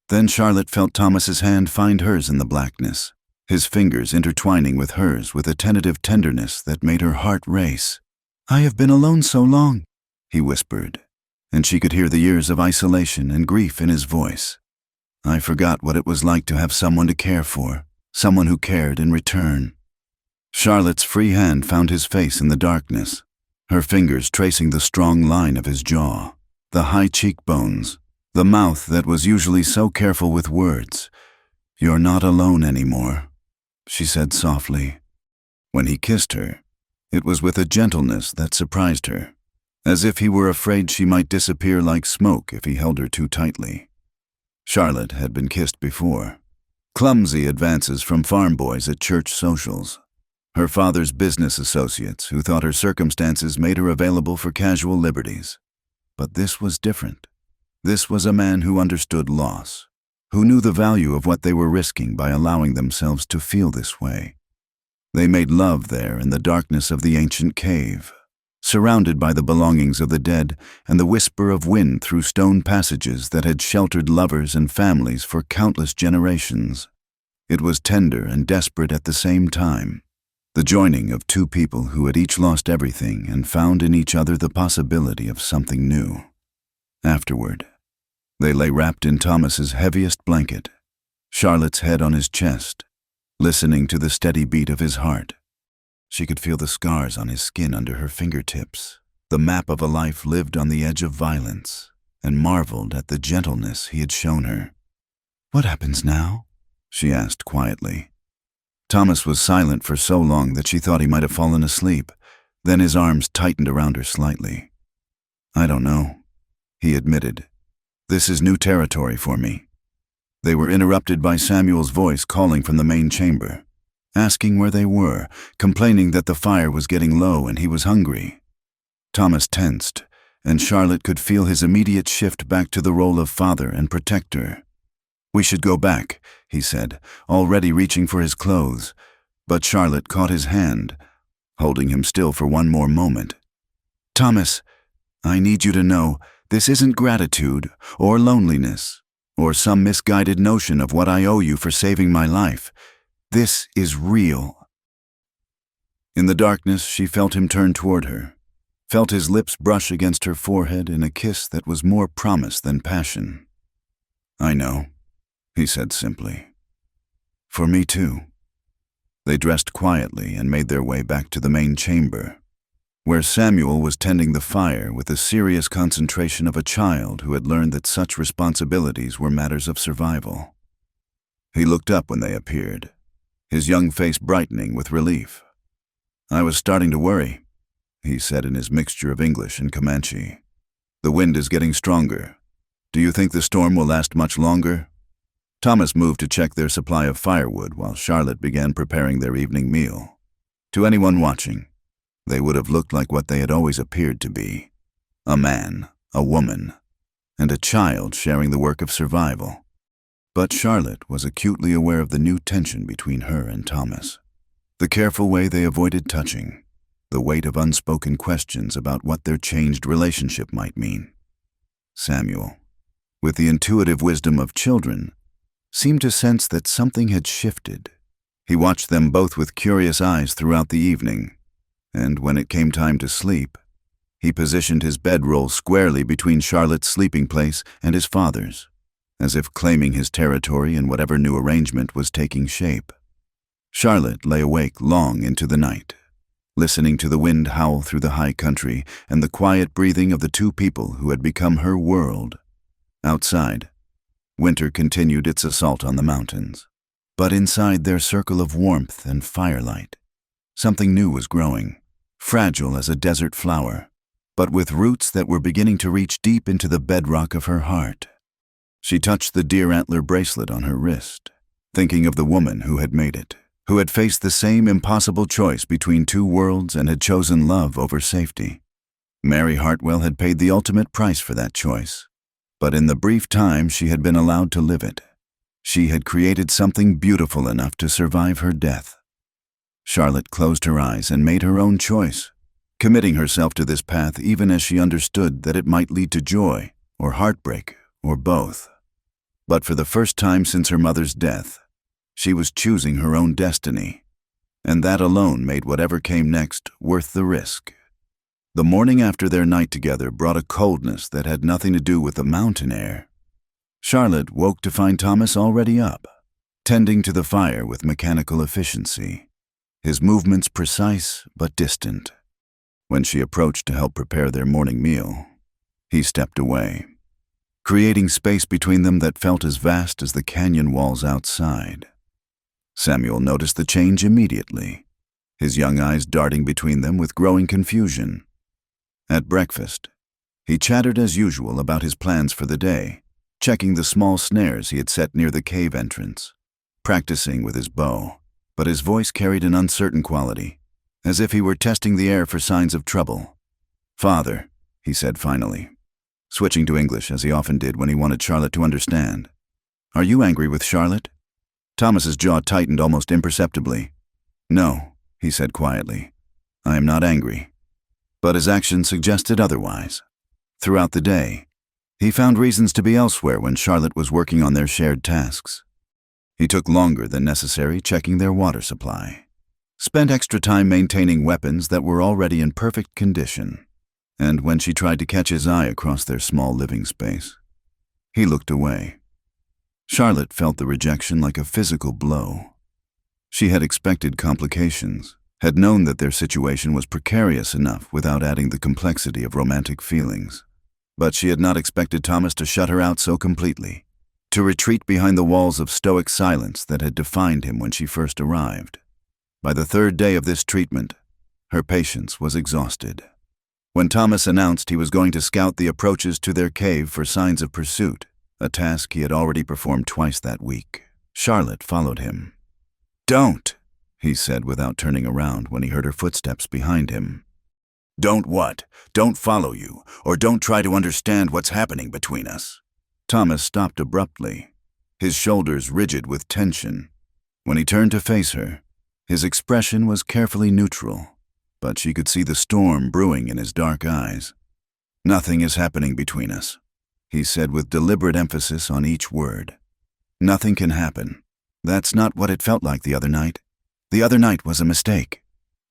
Then Charlotte felt Thomas's hand find hers in the blackness, his fingers intertwining with hers with a tentative tenderness that made her heart race. "I have been alone so long," he whispered, and she could hear the years of isolation and grief in his voice. "I forgot what it was like to have someone to care for, someone who cared in return." Charlotte's free hand found his face in the darkness, her fingers tracing the strong line of his jaw, the high cheekbones, the mouth that was usually so careful with words. "You're not alone anymore," she said softly. When he kissed her, it was with a gentleness that surprised her, as if he were afraid she might disappear like smoke if he held her too tightly. Charlotte had been kissed before. Clumsy advances from farm boys at church socials. Her father's business associates who thought her circumstances made her available for casual liberties. But this was different. This was a man who understood loss, who knew the value of what they were risking by allowing themselves to feel this way. They made love there in the darkness of the ancient cave, surrounded by the belongings of the dead and the whisper of wind through stone passages that had sheltered lovers and families for countless generations. It was tender and desperate at the same time, the joining of two people who had each lost everything and found in each other the possibility of something new. Afterward, they lay wrapped in Thomas's heaviest blanket, Charlotte's head on his chest, listening to the steady beat of his heart. She could feel the scars on his skin under her fingertips, the map of a life lived on the edge of violence, and marveled at the gentleness he had shown her. "What happens now?" she asked quietly. Thomas was silent for so long that she thought he might have fallen asleep. Then his arms tightened around her slightly. "I don't know," he admitted. "This is new territory for me." They were interrupted by Samuel's voice calling from the main chamber, asking where they were, complaining that the fire was getting low and he was hungry. Thomas tensed, and Charlotte could feel his immediate shift back to the role of father and protector. "We should go back," he said, already reaching for his clothes, but Charlotte caught his hand, holding him still for one more moment. "Thomas, I need you to know this isn't gratitude or loneliness or some misguided notion of what I owe you for saving my life. This is real." In the darkness, she felt him turn toward her, felt his lips brush against her forehead in a kiss that was more promise than passion. "I know," he said simply. "For me too." They dressed quietly and made their way back to the main chamber, where Samuel was tending the fire with the serious concentration of a child who had learned that such responsibilities were matters of survival. He looked up when they appeared, his young face brightening with relief. "I was starting to worry," he said in his mixture of English and Comanche. "The wind is getting stronger. Do you think the storm will last much longer?" Thomas moved to check their supply of firewood while Charlotte began preparing their evening meal. To anyone watching, they would have looked like what they had always appeared to be: a man, a woman, and a child sharing the work of survival. But Charlotte was acutely aware of the new tension between her and Thomas. The careful way they avoided touching, the weight of unspoken questions about what their changed relationship might mean. Samuel, with the intuitive wisdom of children, seemed to sense that something had shifted. He watched them both with curious eyes throughout the evening, and when it came time to sleep, he positioned his bedroll squarely between Charlotte's sleeping place and his father's, as if claiming his territory in whatever new arrangement was taking shape. Charlotte lay awake long into the night, listening to the wind howl through the high country and the quiet breathing of the two people who had become her world. Outside, winter continued its assault on the mountains, but inside their circle of warmth and firelight, something new was growing, fragile as a desert flower, but with roots that were beginning to reach deep into the bedrock of her heart. She touched the deer antler bracelet on her wrist, thinking of the woman who had made it, who had faced the same impossible choice between two worlds and had chosen love over safety. Mary Hartwell had paid the ultimate price for that choice, But in the brief time she had been allowed to live it, she had created something beautiful enough to survive her death. Charlotte closed her eyes and made her own choice, committing herself to this path even as she understood that it might lead to joy or heartbreak or both. But for the first time since her mother's death, she was choosing her own destiny, and that alone made whatever came next worth the risk. The morning after their night together brought a coldness that had nothing to do with the mountain air. Charlotte woke to find Thomas already up, tending to the fire with mechanical efficiency, his movements precise but distant. When she approached to help prepare their morning meal, he stepped away, creating space between them that felt as vast as the canyon walls outside. Samuel noticed the change immediately, his young eyes darting between them with growing confusion. At breakfast, he chattered as usual about his plans for the day, checking the small snares he had set near the cave entrance, practicing with his bow, but his voice carried an uncertain quality, as if he were testing the air for signs of trouble. "Father," he said finally, switching to English as he often did when he wanted Charlotte to understand. "Are you angry with Charlotte?" Thomas's jaw tightened almost imperceptibly. "No," he said quietly, "I am not angry." But his actions suggested otherwise. Throughout the day, he found reasons to be elsewhere when Charlotte was working on their shared tasks. He took longer than necessary checking their water supply, spent extra time maintaining weapons that were already in perfect condition, and when she tried to catch his eye across their small living space, he looked away. Charlotte felt the rejection like a physical blow. She had expected complications, had known that their situation was precarious enough without adding the complexity of romantic feelings. But she had not expected Thomas to shut her out so completely, to retreat behind the walls of stoic silence that had defined him when she first arrived. By the third day of this treatment, her patience was exhausted. When Thomas announced he was going to scout the approaches to their cave for signs of pursuit, a task he had already performed twice that week, Charlotte followed him. "Don't," he said without turning around when he heard her footsteps behind him. "Don't what? Don't follow you, or don't try to understand what's happening between us." Thomas stopped abruptly, his shoulders rigid with tension. When he turned to face her, his expression was carefully neutral, but she could see the storm brewing in his dark eyes. "Nothing is happening between us," he said with deliberate emphasis on each word. "Nothing can happen. That's not what it felt like the other night. The other night was a mistake."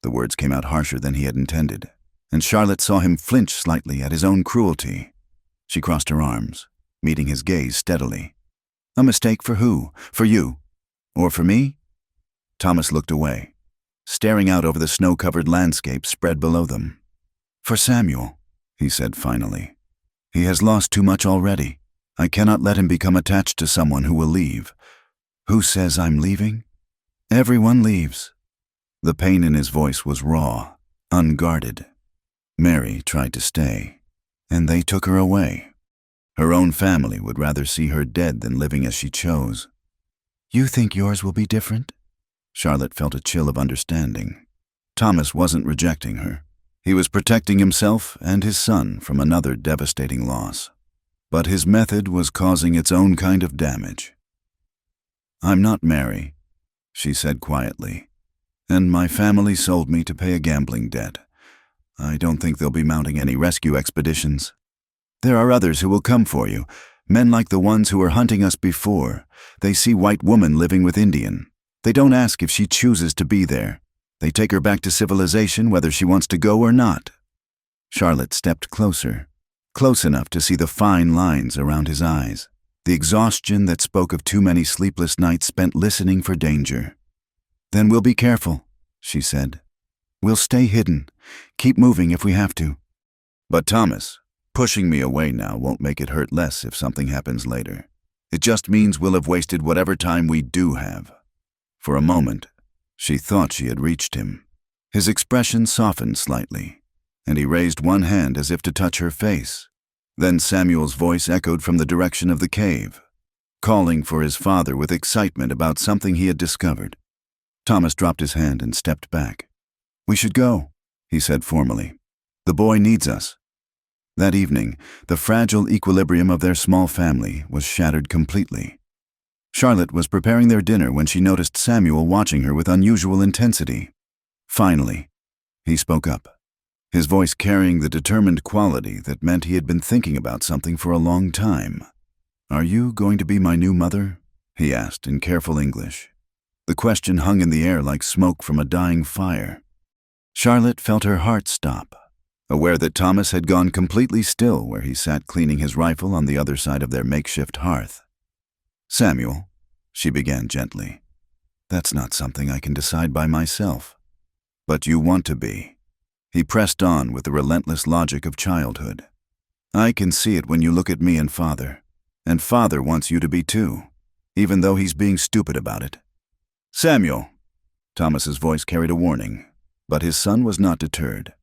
The words came out harsher than he had intended, and Charlotte saw him flinch slightly at his own cruelty. She crossed her arms, meeting his gaze steadily. "A mistake for who? For you? Or for me?" Thomas looked away, staring out over the snow-covered landscape spread below them. "For Samuel," he said finally. "He has lost too much already. I cannot let him become attached to someone who will leave." "Who says I'm leaving?" "Everyone leaves." The pain in his voice was raw, unguarded. Mary tried to stay, and they took her away. Her own family would rather see her dead than living as she chose. "You think yours will be different?" Charlotte felt a chill of understanding. Thomas wasn't rejecting her. He was protecting himself and his son from another devastating loss. But his method was causing its own kind of damage. "I'm not Mary," she said quietly, "and my family sold me to pay a gambling debt. I don't think they'll be mounting any rescue expeditions. There are others who will come for you, men like the ones who were hunting us before. They see white woman living with Indian. They don't ask if she chooses to be there. They take her back to civilization whether she wants to go or not." Charlotte stepped closer, close enough to see the fine lines around his eyes, the exhaustion that spoke of too many sleepless nights spent listening for danger. "Then we'll be careful," she said. "We'll stay hidden, keep moving if we have to." "But Thomas, pushing me away now won't make it hurt less if something happens later. It just means we'll have wasted whatever time we do have." For a moment, she thought she had reached him. His expression softened slightly, and he raised one hand as if to touch her face. Then Samuel's voice echoed from the direction of the cave, calling for his father with excitement about something he had discovered. Thomas dropped his hand and stepped back. "We should go," he said formally. "The boy needs us." That evening, the fragile equilibrium of their small family was shattered completely. Charlotte was preparing their dinner when she noticed Samuel watching her with unusual intensity. Finally, he spoke up, his voice carrying the determined quality that meant he had been thinking about something for a long time. "Are you going to be my new mother?" he asked in careful English. The question hung in the air like smoke from a dying fire. Charlotte felt her heart stop, aware that Thomas had gone completely still where he sat cleaning his rifle on the other side of their makeshift hearth. "Samuel," she began gently, "that's not something I can decide by myself. But you want to be." He pressed on with the relentless logic of childhood. "I can see it when you look at me and Father wants you to be too, even though he's being stupid about it." "Samuel!" Thomas's voice carried a warning, but his son was not deterred.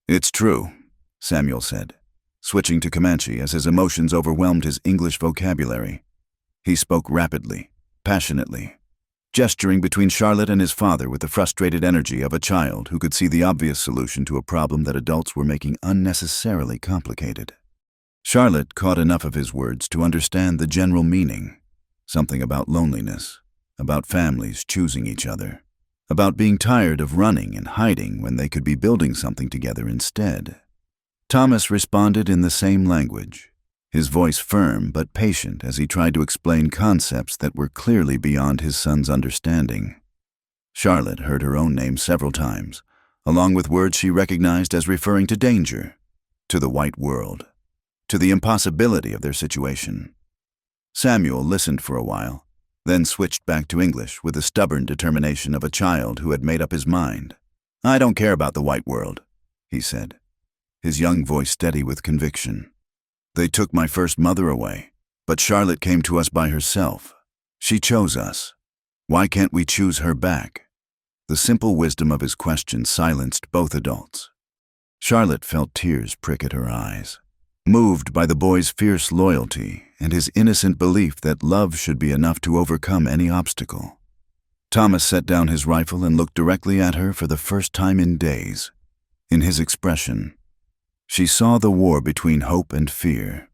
"It's true," Samuel said, switching to Comanche as his emotions overwhelmed his English vocabulary. He spoke rapidly, passionately, gesturing between Charlotte and his father with the frustrated energy of a child who could see the obvious solution to a problem that adults were making unnecessarily complicated. Charlotte caught enough of his words to understand the general meaning, something about loneliness, about families choosing each other, about being tired of running and hiding when they could be building something together instead. Thomas responded in the same language, his voice firm but patient as he tried to explain concepts that were clearly beyond his son's understanding. Charlotte heard her own name several times, along with words she recognized as referring to danger, to the white world, to the impossibility of their situation. Samuel listened for a while, then switched back to English with the stubborn determination of a child who had made up his mind. "I don't care about the white world," he said, his young voice steady with conviction. "They took my first mother away, but Charlotte came to us by herself. She chose us. Why can't we choose her back?" The simple wisdom of his question silenced both adults. Charlotte felt tears prick at her eyes, moved by the boy's fierce loyalty and his innocent belief that love should be enough to overcome any obstacle. Thomas set down his rifle and looked directly at her for the first time in days. In his expression, she saw the war between hope and fear,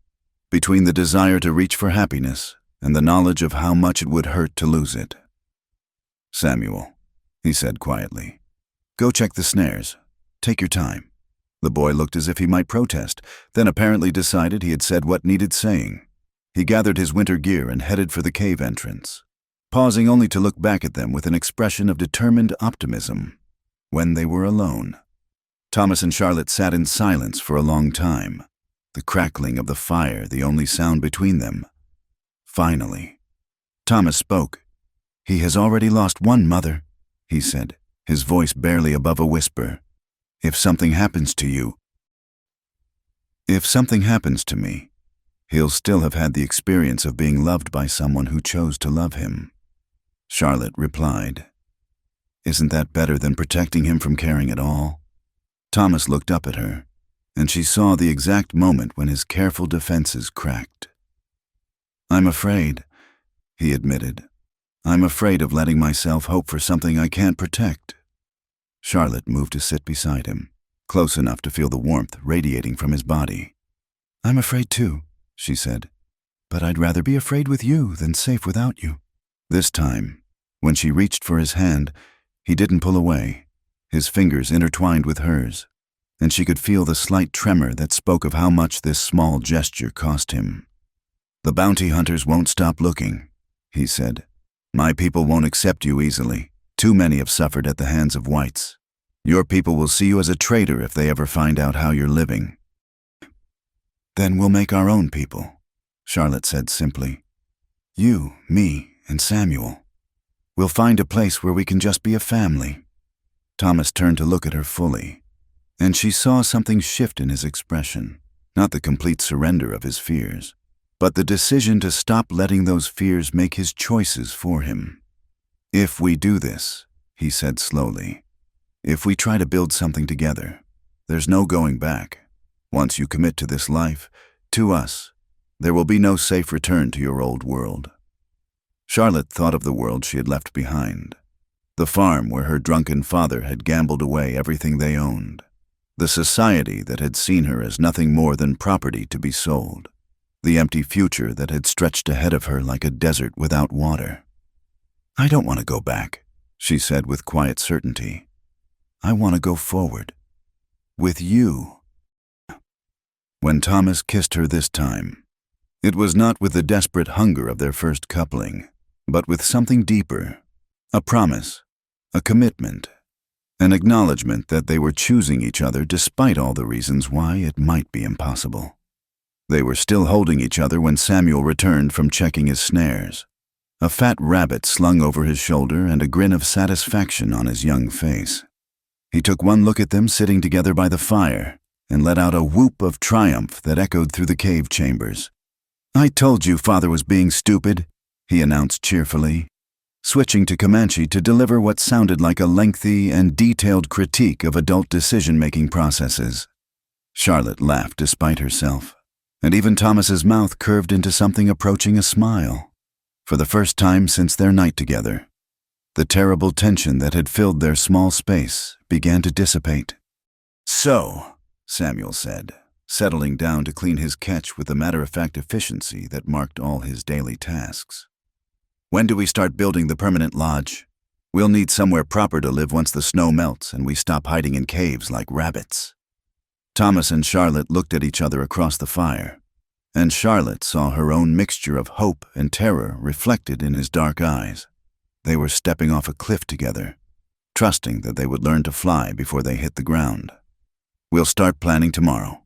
between the desire to reach for happiness and the knowledge of how much it would hurt to lose it. "Samuel," he said quietly, "go check the snares. Take your time." The boy looked as if he might protest, then apparently decided he had said what needed saying. He gathered his winter gear and headed for the cave entrance, pausing only to look back at them with an expression of determined optimism. When they were alone, Thomas and Charlotte sat in silence for a long time, the crackling of the fire the only sound between them. Finally, Thomas spoke. "He has already lost one mother," he said, his voice barely above a whisper. If something happens to me, he'll still have had the experience of being loved by someone who chose to love him." Charlotte replied, "Isn't that better than protecting him from caring at all?" Thomas looked up at her, and she saw the exact moment when his careful defenses cracked. "I'm afraid," he admitted. "I'm afraid of letting myself hope for something I can't protect." Charlotte moved to sit beside him, close enough to feel the warmth radiating from his body. "I'm afraid too," she said, "but I'd rather be afraid with you than safe without you." This time, when she reached for his hand, he didn't pull away, his fingers intertwined with hers, and she could feel the slight tremor that spoke of how much this small gesture cost him. "The bounty hunters won't stop looking," he said. "My people won't accept you easily. Too many have suffered at the hands of whites. Your people will see you as a traitor if they ever find out how you're living." "Then we'll make our own people," Charlotte said simply. "You, me, and Samuel. We'll find a place where we can just be a family." Thomas turned to look at her fully, and she saw something shift in his expression, not the complete surrender of his fears, but the decision to stop letting those fears make his choices for him. "If we do this," he said slowly, "if we try to build something together, there's no going back. Once you commit to this life, to us, there will be no safe return to your old world." Charlotte thought of the world she had left behind, the farm where her drunken father had gambled away everything they owned, The society that had seen her as nothing more than property to be sold. The empty future that had stretched ahead of her like a desert without water. "I don't want to go back," she said with quiet certainty. "I want to go forward. With you." When Thomas kissed her this time, it was not with the desperate hunger of their first coupling, but with something deeper, a promise, a commitment, an acknowledgement that they were choosing each other despite all the reasons why it might be impossible. They were still holding each other when Samuel returned from checking his snares, a fat rabbit slung over his shoulder and a grin of satisfaction on his young face. He took one look at them sitting together by the fire and let out a whoop of triumph that echoed through the cave chambers. "I told you Father was being stupid," he announced cheerfully, switching to Comanche to deliver what sounded like a lengthy and detailed critique of adult decision-making processes. Charlotte laughed despite herself, and even Thomas's mouth curved into something approaching a smile. For the first time since their night together, the terrible tension that had filled their small space began to dissipate. "So," Samuel said, settling down to clean his catch with the matter-of-fact efficiency that marked all his daily tasks. "When do we start building the permanent lodge? We'll need somewhere proper to live once the snow melts and we stop hiding in caves like rabbits." Thomas and Charlotte looked at each other across the fire, and Charlotte saw her own mixture of hope and terror reflected in his dark eyes. They were stepping off a cliff together, trusting that they would learn to fly before they hit the ground. "We'll start planning tomorrow,"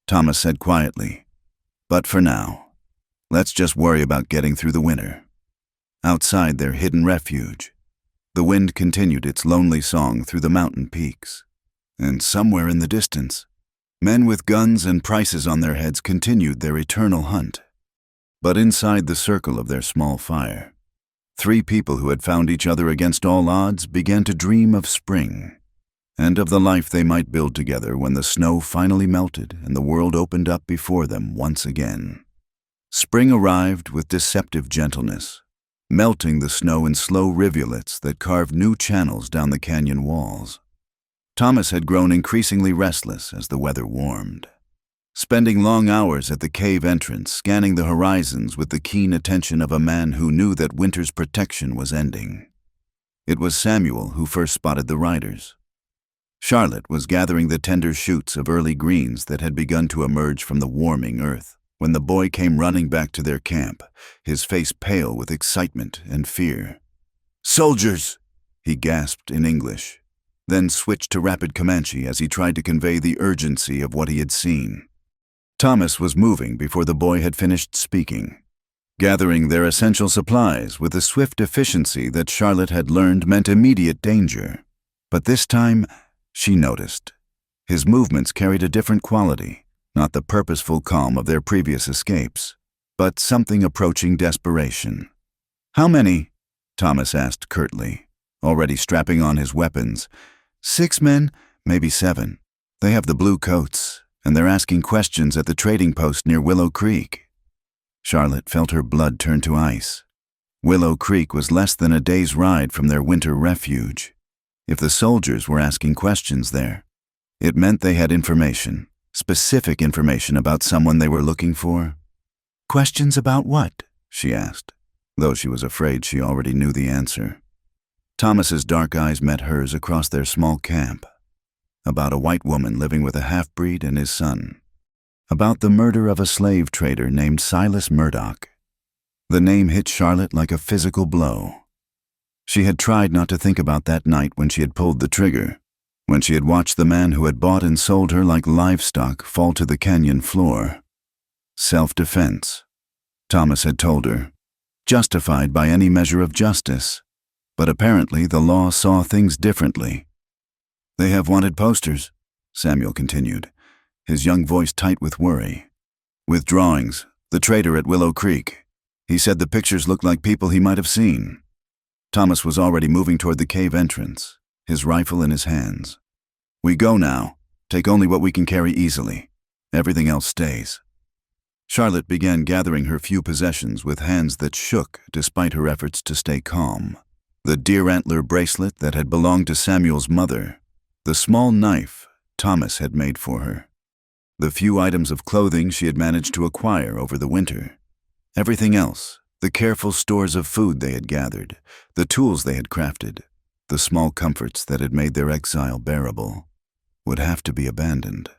Thomas said quietly. "But for now, let's just worry about getting through the winter." Outside their hidden refuge, the wind continued its lonely song through the mountain peaks, and somewhere in the distance, men with guns and prices on their heads continued their eternal hunt. But inside the circle of their small fire, 3 people who had found each other against all odds began to dream of spring, and of the life they might build together when the snow finally melted and the world opened up before them once again. Spring arrived with deceptive gentleness, melting the snow in slow rivulets that carved new channels down the canyon walls. Thomas had grown increasingly restless as the weather warmed, spending long hours at the cave entrance scanning the horizons with the keen attention of a man who knew that winter's protection was ending. It was Samuel who first spotted the riders. Charlotte was gathering the tender shoots of early greens that had begun to emerge from the warming earth when the boy came running back to their camp, his face pale with excitement and fear. "Soldiers!" he gasped in English, then switched to rapid Comanche as he tried to convey the urgency of what he had seen. Thomas was moving before the boy had finished speaking, gathering their essential supplies with a swift efficiency that Charlotte had learned meant immediate danger. But this time, she noticed, his movements carried a different quality, not the purposeful calm of their previous escapes, but something approaching desperation. "How many?" Thomas asked curtly, already strapping on his weapons. "6 men, maybe 7. They have the blue coats, and they're asking questions at the trading post near Willow Creek." Charlotte felt her blood turn to ice. Willow Creek was less than a day's ride from their winter refuge. If the soldiers were asking questions there, it meant they had information, specific information about someone they were looking for. "Questions about what?" she asked, though she was afraid she already knew the answer. Thomas's dark eyes met hers across their small camp. About a white woman living with a half-breed and his son. About the murder of a slave trader named Silas Murdoch. The name hit Charlotte like a physical blow. She had tried not to think about that night when she had pulled the trigger, when she had watched the man who had bought and sold her like livestock fall to the canyon floor. Self-defense, Thomas had told her, justified by any measure of justice, but apparently the law saw things differently. "They have wanted posters," Samuel continued, his young voice tight with worry. "With drawings, the trader at Willow Creek. He said the pictures looked like people he might have seen." Thomas was already moving toward the cave entrance, his rifle in his hands. "We go now. Take only what we can carry easily. Everything else stays." Charlotte began gathering her few possessions with hands that shook despite her efforts to stay calm. The deer antler bracelet that had belonged to Samuel's mother, the small knife Thomas had made for her. The few items of clothing she had managed to acquire over the winter. Everything else, the careful stores of food they had gathered, the tools they had crafted, the small comforts that had made their exile bearable, would have to be abandoned.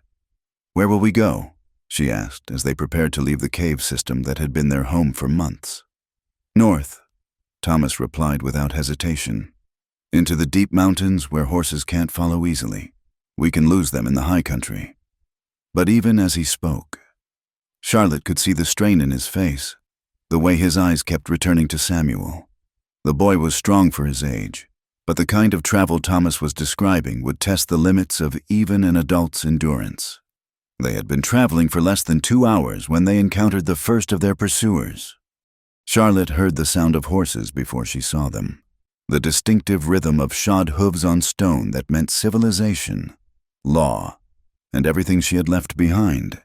"Where will we go?" she asked as they prepared to leave the cave system that had been their home for months. "North," Thomas replied without hesitation. "Into the deep mountains where horses can't follow easily. We can lose them in the high country." But even as he spoke, Charlotte could see the strain in his face, the way his eyes kept returning to Samuel. The boy was strong for his age, but the kind of travel Thomas was describing would test the limits of even an adult's endurance. They had been traveling for less than 2 hours when they encountered the first of their pursuers. Charlotte heard the sound of horses before she saw them, the distinctive rhythm of shod hooves on stone that meant civilization, law, and everything she had left behind.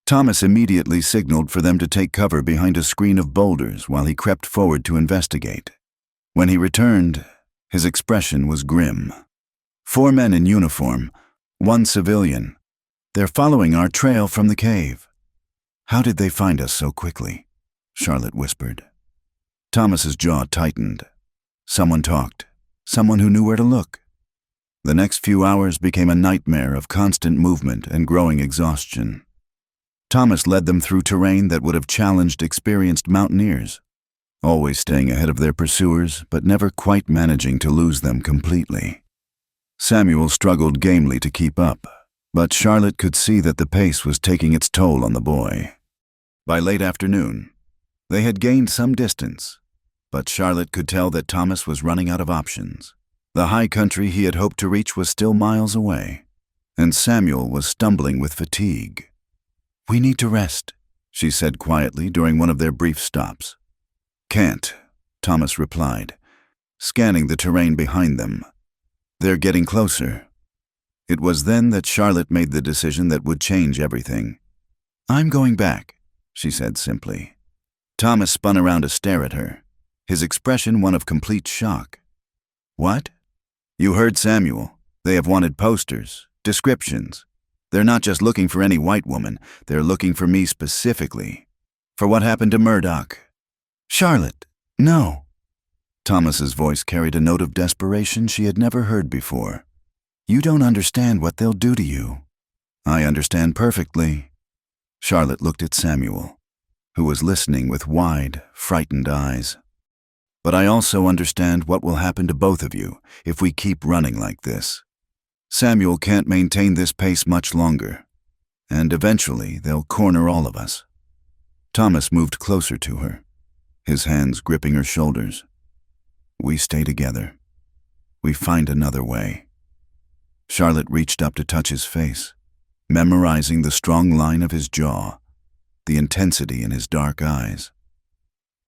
Thomas immediately signaled for them to take cover behind a screen of boulders while he crept forward to investigate. When he returned, his expression was grim. 4 men in uniform, 1 civilian. "They're following our trail from the cave." "How did they find us so quickly?" Charlotte whispered. Thomas's jaw tightened. Someone talked. Someone who knew where to look. The next few hours became a nightmare of constant movement and growing exhaustion. Thomas led them through terrain that would have challenged experienced mountaineers, always staying ahead of their pursuers but never quite managing to lose them completely. Samuel struggled gamely to keep up, but Charlotte could see that the pace was taking its toll on the boy. By late afternoon, they had gained some distance, but Charlotte could tell that Thomas was running out of options. The high country he had hoped to reach was still miles away, and Samuel was stumbling with fatigue. "We need to rest," she said quietly during one of their brief stops. "Can't," Thomas replied, scanning the terrain behind them. "They're getting closer." It was then that Charlotte made the decision that would change everything. "I'm going back," she said simply. Thomas spun around to stare at her, his expression one of complete shock. "What?" "You heard Samuel. They have wanted posters, descriptions. They're not just looking for any white woman, they're looking for me specifically. For what happened to Murdoch." "Charlotte, no." Thomas's voice carried a note of desperation she had never heard before. "You don't understand what they'll do to you." "I understand perfectly." Charlotte looked at Samuel, who was listening with wide, frightened eyes. "But I also understand what will happen to both of you if we keep running like this. Samuel can't maintain this pace much longer, and eventually they'll corner all of us." Thomas moved closer to her, his hands gripping her shoulders. "We stay together. We find another way." Charlotte reached up to touch his face, memorizing the strong line of his jaw, the intensity in his dark eyes.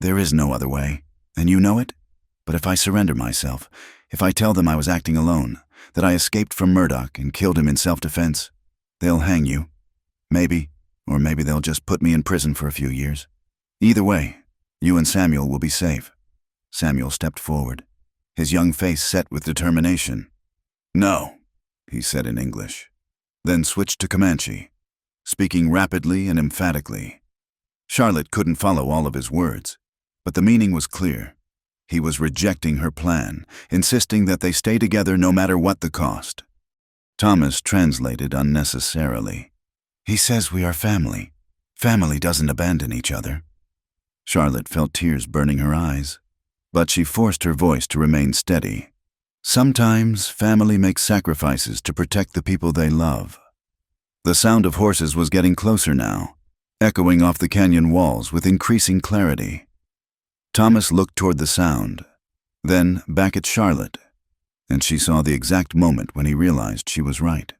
"There is no other way, and you know it. But if I surrender myself, if I tell them I was acting alone, that I escaped from Murdoch and killed him in self-defense, they'll hang you. Maybe, or maybe they'll just put me in prison for a few years. Either way, you and Samuel will be safe." Samuel stepped forward, his young face set with determination. "No," he said in English, then switched to Comanche, speaking rapidly and emphatically. Charlotte couldn't follow all of his words, but the meaning was clear. He was rejecting her plan, insisting that they stay together no matter what the cost. Thomas translated unnecessarily. "He says we are family. Family doesn't abandon each other." Charlotte felt tears burning her eyes, but she forced her voice to remain steady. "Sometimes family makes sacrifices to protect the people they love." The sound of horses was getting closer now, echoing off the canyon walls with increasing clarity. Thomas looked toward the sound, then back at Charlotte, and she saw the exact moment when he realized she was right.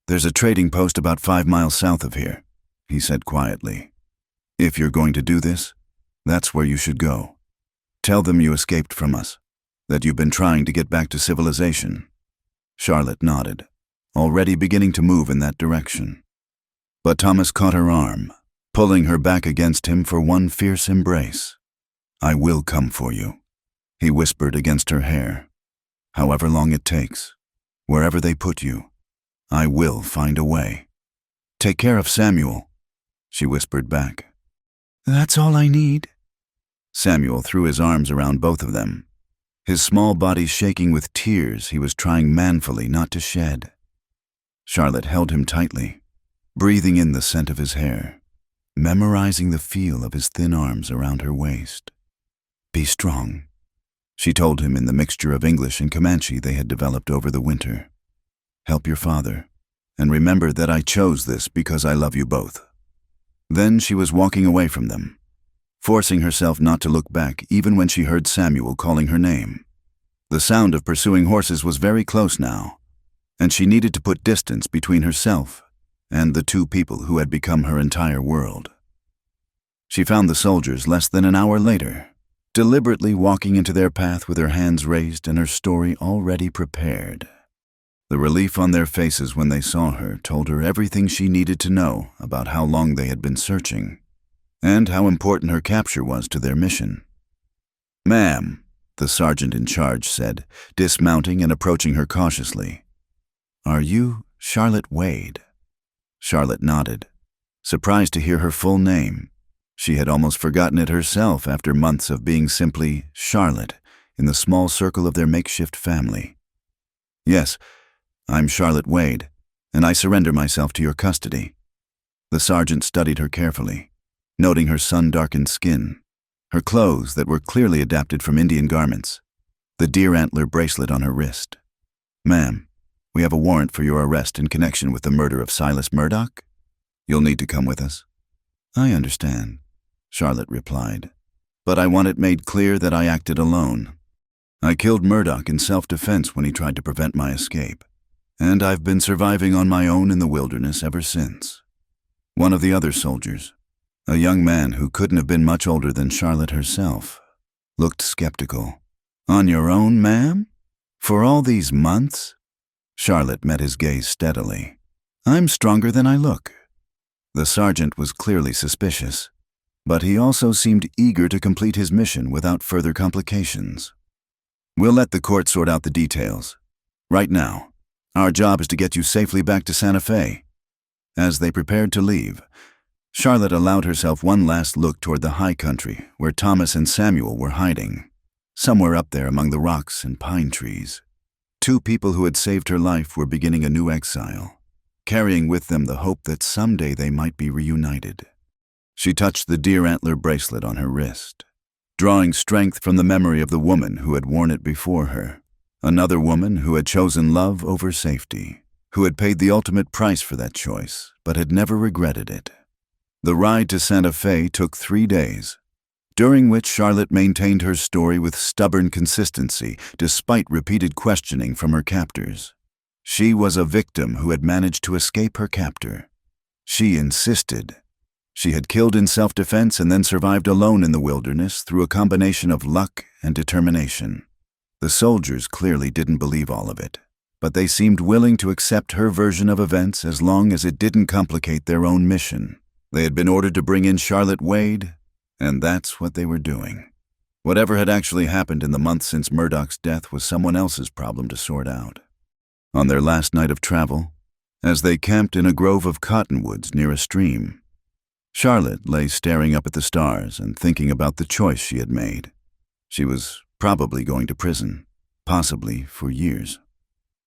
"There's a trading post about 5 miles south of here," he said quietly. "If you're going to do this, that's where you should go. Tell them you escaped from us, that you've been trying to get back to civilization." Charlotte nodded, already beginning to move in that direction. But Thomas caught her arm, pulling her back against him for one fierce embrace. "I will come for you," he whispered against her hair. "However long it takes, wherever they put you, I will find a way. Take care of Samuel, she whispered back. That's all I need. Samuel threw his arms around both of them, his small body shaking with tears he was trying manfully not to shed. Charlotte held him tightly, breathing in the scent of his hair, memorizing the feel of his thin arms around her waist. Be strong, she told him in the mixture of English and Comanche they had developed over the winter. Help your father, and remember that I chose this because I love you both. Then she was walking away from them, forcing herself not to look back even when she heard Samuel calling her name. The sound of pursuing horses was very close now, and she needed to put distance between herself and the two people who had become her entire world. She found the soldiers less than an hour later, deliberately walking into their path with her hands raised and her story already prepared. The relief on their faces when they saw her told her everything she needed to know about how long they had been searching, and how important her capture was to their mission. Ma'am, the sergeant in charge said, dismounting and approaching her cautiously. Are you Charlotte Wade? Charlotte nodded, surprised to hear her full name. She had almost forgotten it herself after months of being simply Charlotte in the small circle of their makeshift family. Yes, I'm Charlotte Wade, and I surrender myself to your custody. The sergeant studied her carefully, noting her sun-darkened skin, her clothes that were clearly adapted from Indian garments, the deer antler bracelet on her wrist. Ma'am, we have a warrant for your arrest in connection with the murder of Silas Murdoch. You'll need to come with us. I understand, Charlotte replied, but I want it made clear that I acted alone. I killed Murdoch in self-defense when he tried to prevent my escape, and I've been surviving on my own in the wilderness ever since. One of the other soldiers, a young man who couldn't have been much older than Charlotte herself, looked skeptical. On your own, ma'am? For all these months? Charlotte met his gaze steadily. I'm stronger than I look. The sergeant was clearly suspicious, but he also seemed eager to complete his mission without further complications. We'll let the court sort out the details. Right now, our job is to get you safely back to Santa Fe. As they prepared to leave, Charlotte allowed herself one last look toward the high country where Thomas and Samuel were hiding, somewhere up there among the rocks and pine trees. Two people who had saved her life were beginning a new exile, carrying with them the hope that someday they might be reunited. She touched the deer antler bracelet on her wrist, drawing strength from the memory of the woman who had worn it before her, another woman who had chosen love over safety, who had paid the ultimate price for that choice, but had never regretted it. The ride to Santa Fe took 3 days, during which Charlotte maintained her story with stubborn consistency despite repeated questioning from her captors. She was a victim who had managed to escape her captor. She insisted. She had killed in self-defense and then survived alone in the wilderness through a combination of luck and determination. The soldiers clearly didn't believe all of it, but they seemed willing to accept her version of events as long as it didn't complicate their own mission. They had been ordered to bring in Charlotte Wade, and that's what they were doing. Whatever had actually happened in the months since Murdoch's death was someone else's problem to sort out. On their last night of travel, as they camped in a grove of cottonwoods near a stream, Charlotte lay staring up at the stars and thinking about the choice she had made. She was probably going to prison, possibly for years.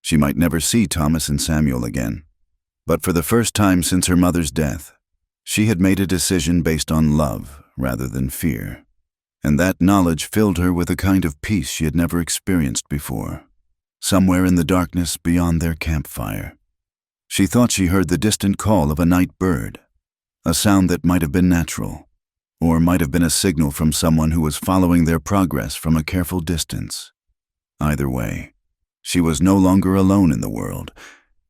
She might never see Thomas and Samuel again, but for the first time since her mother's death, she had made a decision based on love rather than fear, and that knowledge filled her with a kind of peace she had never experienced before. Somewhere in the darkness beyond their campfire, she thought she heard the distant call of a night bird, a sound that might have been natural, or might have been a signal from someone who was following their progress from a careful distance. Either way, she was no longer alone in the world.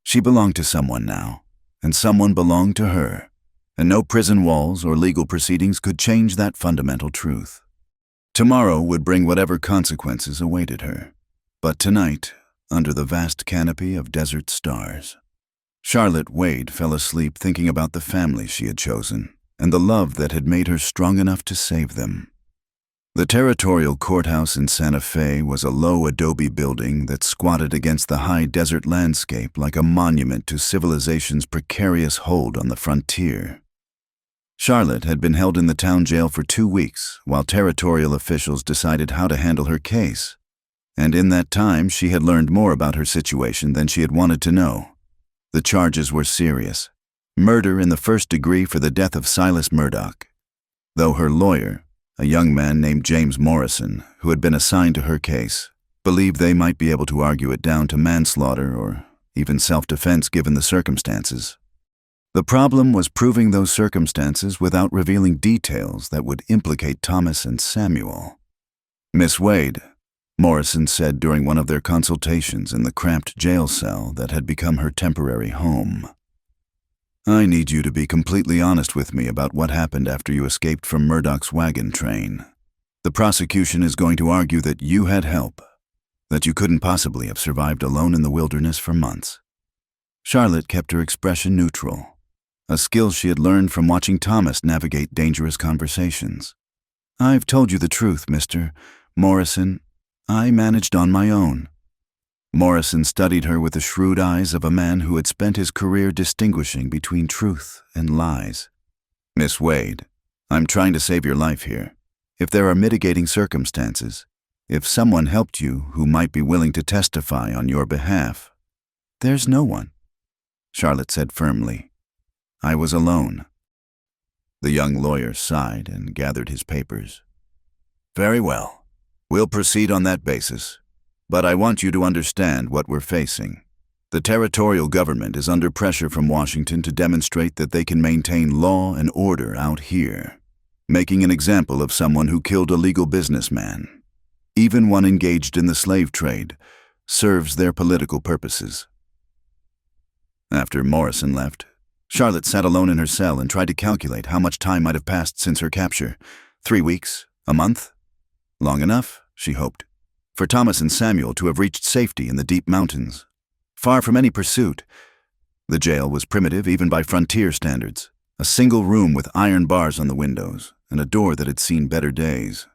She belonged to someone now, and someone belonged to her, and no prison walls or legal proceedings could change that fundamental truth. Tomorrow would bring whatever consequences awaited her, but tonight, under the vast canopy of desert stars, Charlotte Wade fell asleep thinking about the family she had chosen and the love that had made her strong enough to save them. The territorial courthouse in Santa Fe was a low adobe building that squatted against the high desert landscape like a monument to civilization's precarious hold on the frontier. Charlotte had been held in the town jail for 2 weeks while territorial officials decided how to handle her case. And in that time, she had learned more about her situation than she had wanted to know. The charges were serious. Murder in the first degree for the death of Silas Murdoch. Though her lawyer, a young man named James Morrison, who had been assigned to her case, believed they might be able to argue it down to manslaughter or even self-defense given the circumstances. The problem was proving those circumstances without revealing details that would implicate Thomas and Samuel. "Miss Wade," Morrison said during one of their consultations in the cramped jail cell that had become her temporary home, "I need you to be completely honest with me about what happened after you escaped from Murdoch's wagon train. The prosecution is going to argue that you had help, that you couldn't possibly have survived alone in the wilderness for months." Charlotte kept her expression neutral, a skill she had learned from watching Thomas navigate dangerous conversations. "I've told you the truth, Mr. Morrison. I managed on my own." Morrison studied her with the shrewd eyes of a man who had spent his career distinguishing between truth and lies. "Miss Wade, I'm trying to save your life here. If there are mitigating circumstances, if someone helped you who might be willing to testify on your behalf—" "There's no one," Charlotte said firmly. "I was alone." The young lawyer sighed and gathered his papers. "Very well. We'll proceed on that basis. But I want you to understand what we're facing. The territorial government is under pressure from Washington to demonstrate that they can maintain law and order out here, making an example of someone who killed a legal businessman, even one engaged in the slave trade, serves their political purposes." After Morrison left, Charlotte sat alone in her cell and tried to calculate how much time might have passed since her capture. 3 weeks? A month? Long enough, she hoped, for Thomas and Samuel to have reached safety in the deep mountains, far from any pursuit. The jail was primitive even by frontier standards, a single room with iron bars on the windows and a door that had seen better days.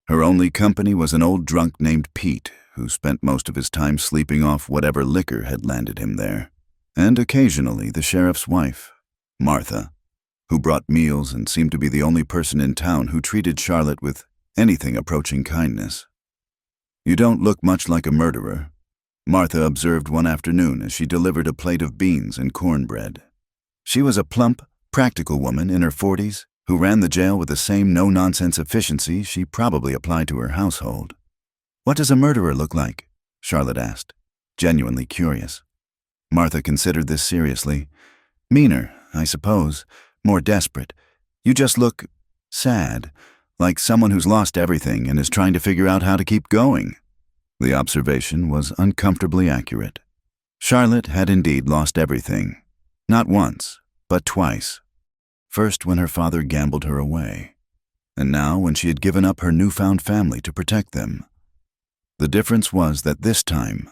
Her only company was an old drunk named Pete, who spent most of his time sleeping off whatever liquor had landed him there, and occasionally the sheriff's wife, Martha, who brought meals and seemed to be the only person in town who treated Charlotte with anything approaching kindness. "You don't look much like a murderer," Martha observed one afternoon as she delivered a plate of beans and cornbread. She was a plump, practical woman in her 40s who ran the jail with the same no-nonsense efficiency she probably applied to her household. "What does a murderer look like?" Charlotte asked, genuinely curious. Martha considered this seriously. "Meaner, I suppose, more desperate. You just look sad, like someone who's lost everything and is trying to figure out how to keep going." The observation was uncomfortably accurate. Charlotte had indeed lost everything, not once, but twice. First when her father gambled her away, and now when she had given up her newfound family to protect them. The difference was that this time,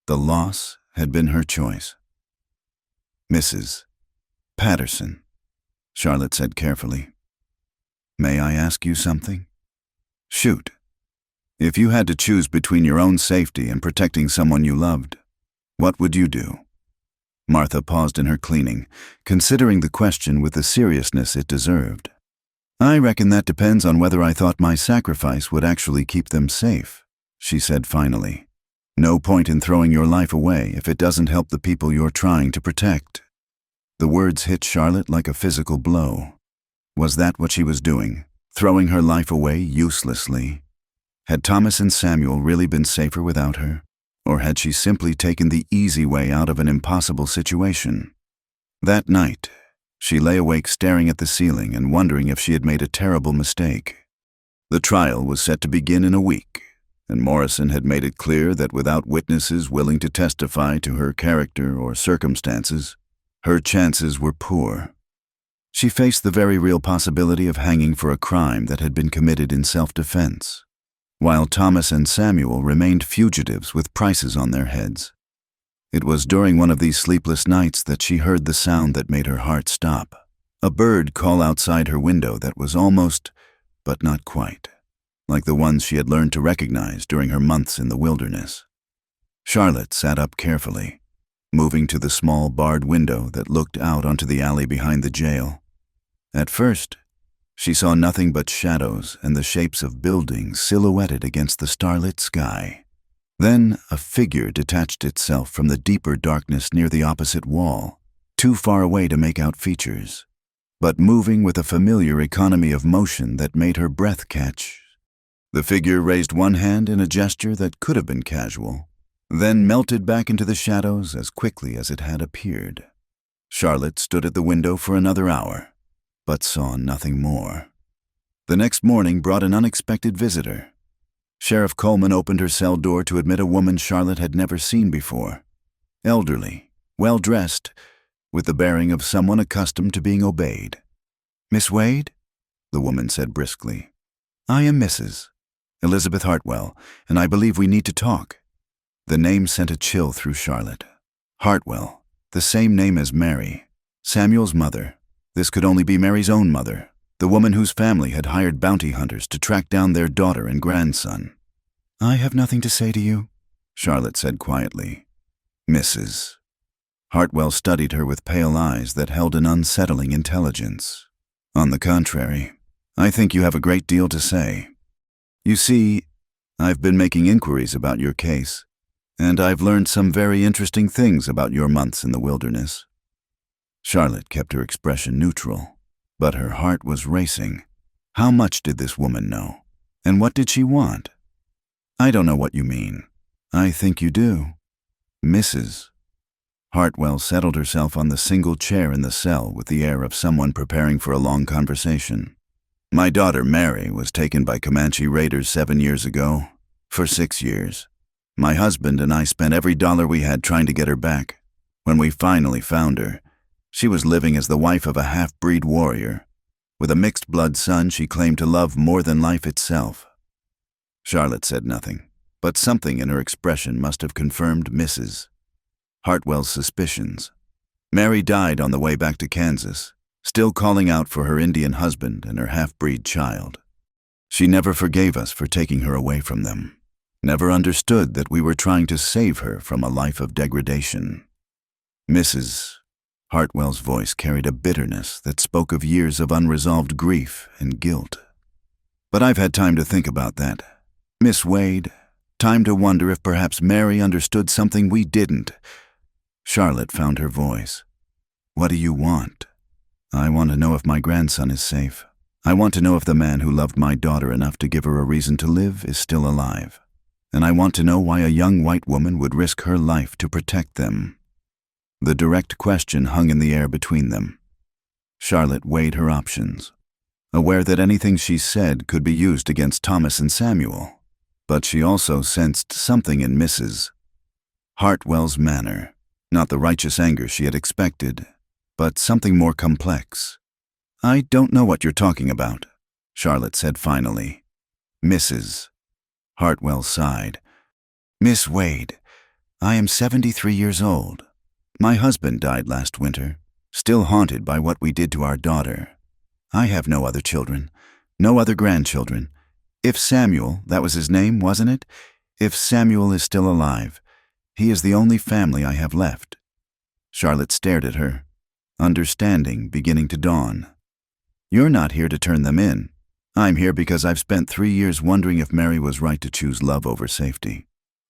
the loss had been her choice. "Mrs. Patterson," Charlotte said carefully, "may I ask you something?" "Shoot. If you had to choose between your own safety and protecting someone you loved, what would you do?" Martha paused in her cleaning, considering the question with the seriousness it deserved. "I reckon that depends on whether I thought my sacrifice would actually keep them safe," she said finally. "No point in throwing your life away if it doesn't help the people you're trying to protect." The words hit Charlotte like a physical blow. Was that what she was doing, throwing her life away uselessly? Had Thomas and Samuel really been safer without her? Or had she simply taken the easy way out of an impossible situation? That night, she lay awake staring at the ceiling and wondering if she had made a terrible mistake. The trial was set to begin in a week, and Morrison had made it clear that without witnesses willing to testify to her character or circumstances, her chances were poor. She faced the very real possibility of hanging for a crime that had been committed in self-defense, while Thomas and Samuel remained fugitives with prices on their heads. It was during one of these sleepless nights that she heard the sound that made her heart stop, a bird call outside her window that was almost, but not quite, like the ones she had learned to recognize during her months in the wilderness. Charlotte sat up carefully, moving to the small barred window that looked out onto the alley behind the jail. At first, she saw nothing but shadows and the shapes of buildings silhouetted against the starlit sky. Then a figure detached itself from the deeper darkness near the opposite wall, too far away to make out features, but moving with a familiar economy of motion that made her breath catch. The figure raised one hand in a gesture that could have been casual, then melted back into the shadows as quickly as it had appeared. Charlotte stood at the window for another hour, but saw nothing more. The next morning brought an unexpected visitor. Sheriff Coleman opened her cell door to admit a woman Charlotte had never seen before. Elderly, well-dressed, with the bearing of someone accustomed to being obeyed. "Miss Wade?" the woman said briskly. "I am Mrs. Elizabeth Hartwell, and I believe we need to talk." The name sent a chill through Charlotte. Hartwell, the same name as Mary, Samuel's mother. This could only be Mary's own mother, the woman whose family had hired bounty hunters to track down their daughter and grandson. "I have nothing to say to you," Charlotte said quietly. "Mrs." Hartwell studied her with pale eyes that held an unsettling intelligence. "On the contrary, I think you have a great deal to say. You see, I've been making inquiries about your case, and I've learned some very interesting things about your months in the wilderness." Charlotte kept her expression neutral, but her heart was racing. How much did this woman know? And what did she want? "I don't know what you mean." "I think you do." "Mrs." Hartwell settled herself on the single chair in the cell with the air of someone preparing for a long conversation. "My daughter Mary was taken by Comanche raiders 7 years ago, for 6 years. My husband and I spent every dollar we had trying to get her back. When we finally found her, she was living as the wife of a half-breed warrior. With a mixed-blood son she claimed to love more than life itself." Charlotte said nothing, but something in her expression must have confirmed Mrs. Hartwell's suspicions. Mary died on the way back to Kansas, still calling out for her Indian husband and her half-breed child. She never forgave us for taking her away from them, never understood that we were trying to save her from a life of degradation. Mrs. Hartwell's voice carried a bitterness that spoke of years of unresolved grief and guilt. "But I've had time to think about that. Miss Wade, time to wonder if perhaps Mary understood something we didn't." Charlotte found her voice. "What do you want?" "I want to know if my grandson is safe. I want to know if the man who loved my daughter enough to give her a reason to live is still alive. And I want to know why a young white woman would risk her life to protect them." The direct question hung in the air between them. Charlotte weighed her options, aware that anything she said could be used against Thomas and Samuel. But she also sensed something in Mrs. Hartwell's manner, not the righteous anger she had expected, but something more complex. "I don't know what you're talking about," Charlotte said finally. "Mrs." Hartwell sighed. "Miss Wade, I am 73 years old. My husband died last winter, still haunted by what we did to our daughter. I have no other children, no other grandchildren. If Samuel, that was his name, wasn't it? If Samuel is still alive, he is the only family I have left." Charlotte stared at her, understanding beginning to dawn. "You're not here to turn them in. I'm here because I've spent 3 years wondering if Mary was right to choose love over safety.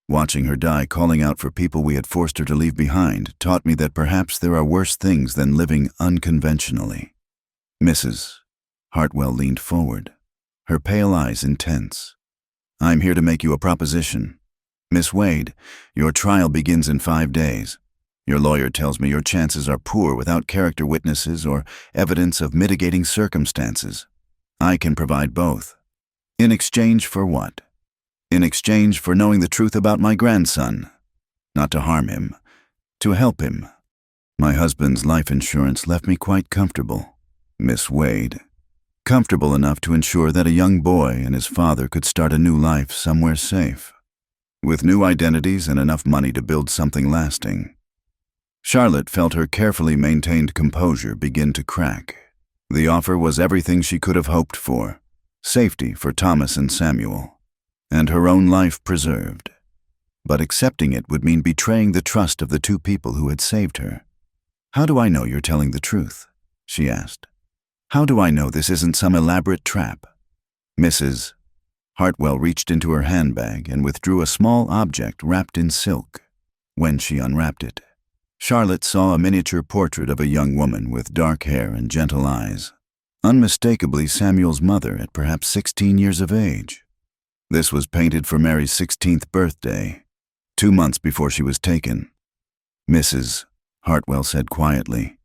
Watching her die calling out for people we had forced her to leave behind taught me that perhaps there are worse things than living unconventionally." Mrs. Hartwell leaned forward, her pale eyes intense. "I'm here to make you a proposition. Miss Wade, your trial begins in 5 days. Your lawyer tells me your chances are poor without character witnesses or evidence of mitigating circumstances. I can provide both. In exchange for what? In exchange for knowing the truth about my grandson. Not to harm him, to help him. My husband's life insurance left me quite comfortable, Miss Wade. Comfortable enough to ensure that a young boy and his father could start a new life somewhere safe, with new identities and enough money to build something lasting." Charlotte felt her carefully maintained composure begin to crack. The offer was everything she could have hoped for. safety for Thomas and Samuel, and her own life preserved. But accepting it would mean betraying the trust of the two people who had saved her. "How do I know you're telling the truth?" she asked. "How do I know this isn't some elaborate trap?" Mrs. Hartwell reached into her handbag and withdrew a small object wrapped in silk. When she unwrapped it, Charlotte saw a miniature portrait of a young woman with dark hair and gentle eyes, unmistakably Samuel's mother at perhaps 16 years of age. This was painted for Mary's 16th birthday, 2 months before she was taken. Mrs. Hartwell said quietly,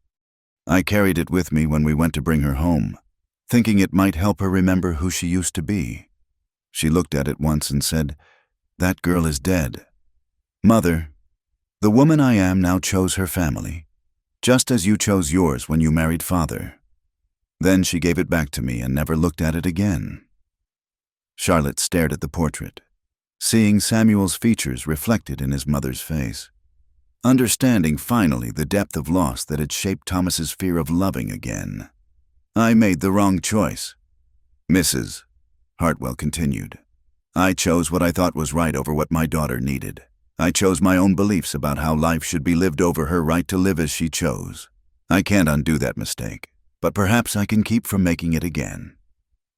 "I carried it with me when we went to bring her home, thinking it might help her remember who she used to be." She looked at it once and said, "That girl is dead. Mother, the woman I am now chose her family, just as you chose yours when you married Father." Then she gave it back to me and never looked at it again. Charlotte stared at the portrait, seeing Samuel's features reflected in his mother's face, understanding finally the depth of loss that had shaped Thomas's fear of loving again. "I made the wrong choice," Mrs. Hartwell continued. "I chose what I thought was right over what my daughter needed. I chose my own beliefs about how life should be lived over her right to live as she chose. I can't undo that mistake, but perhaps I can keep from making it again."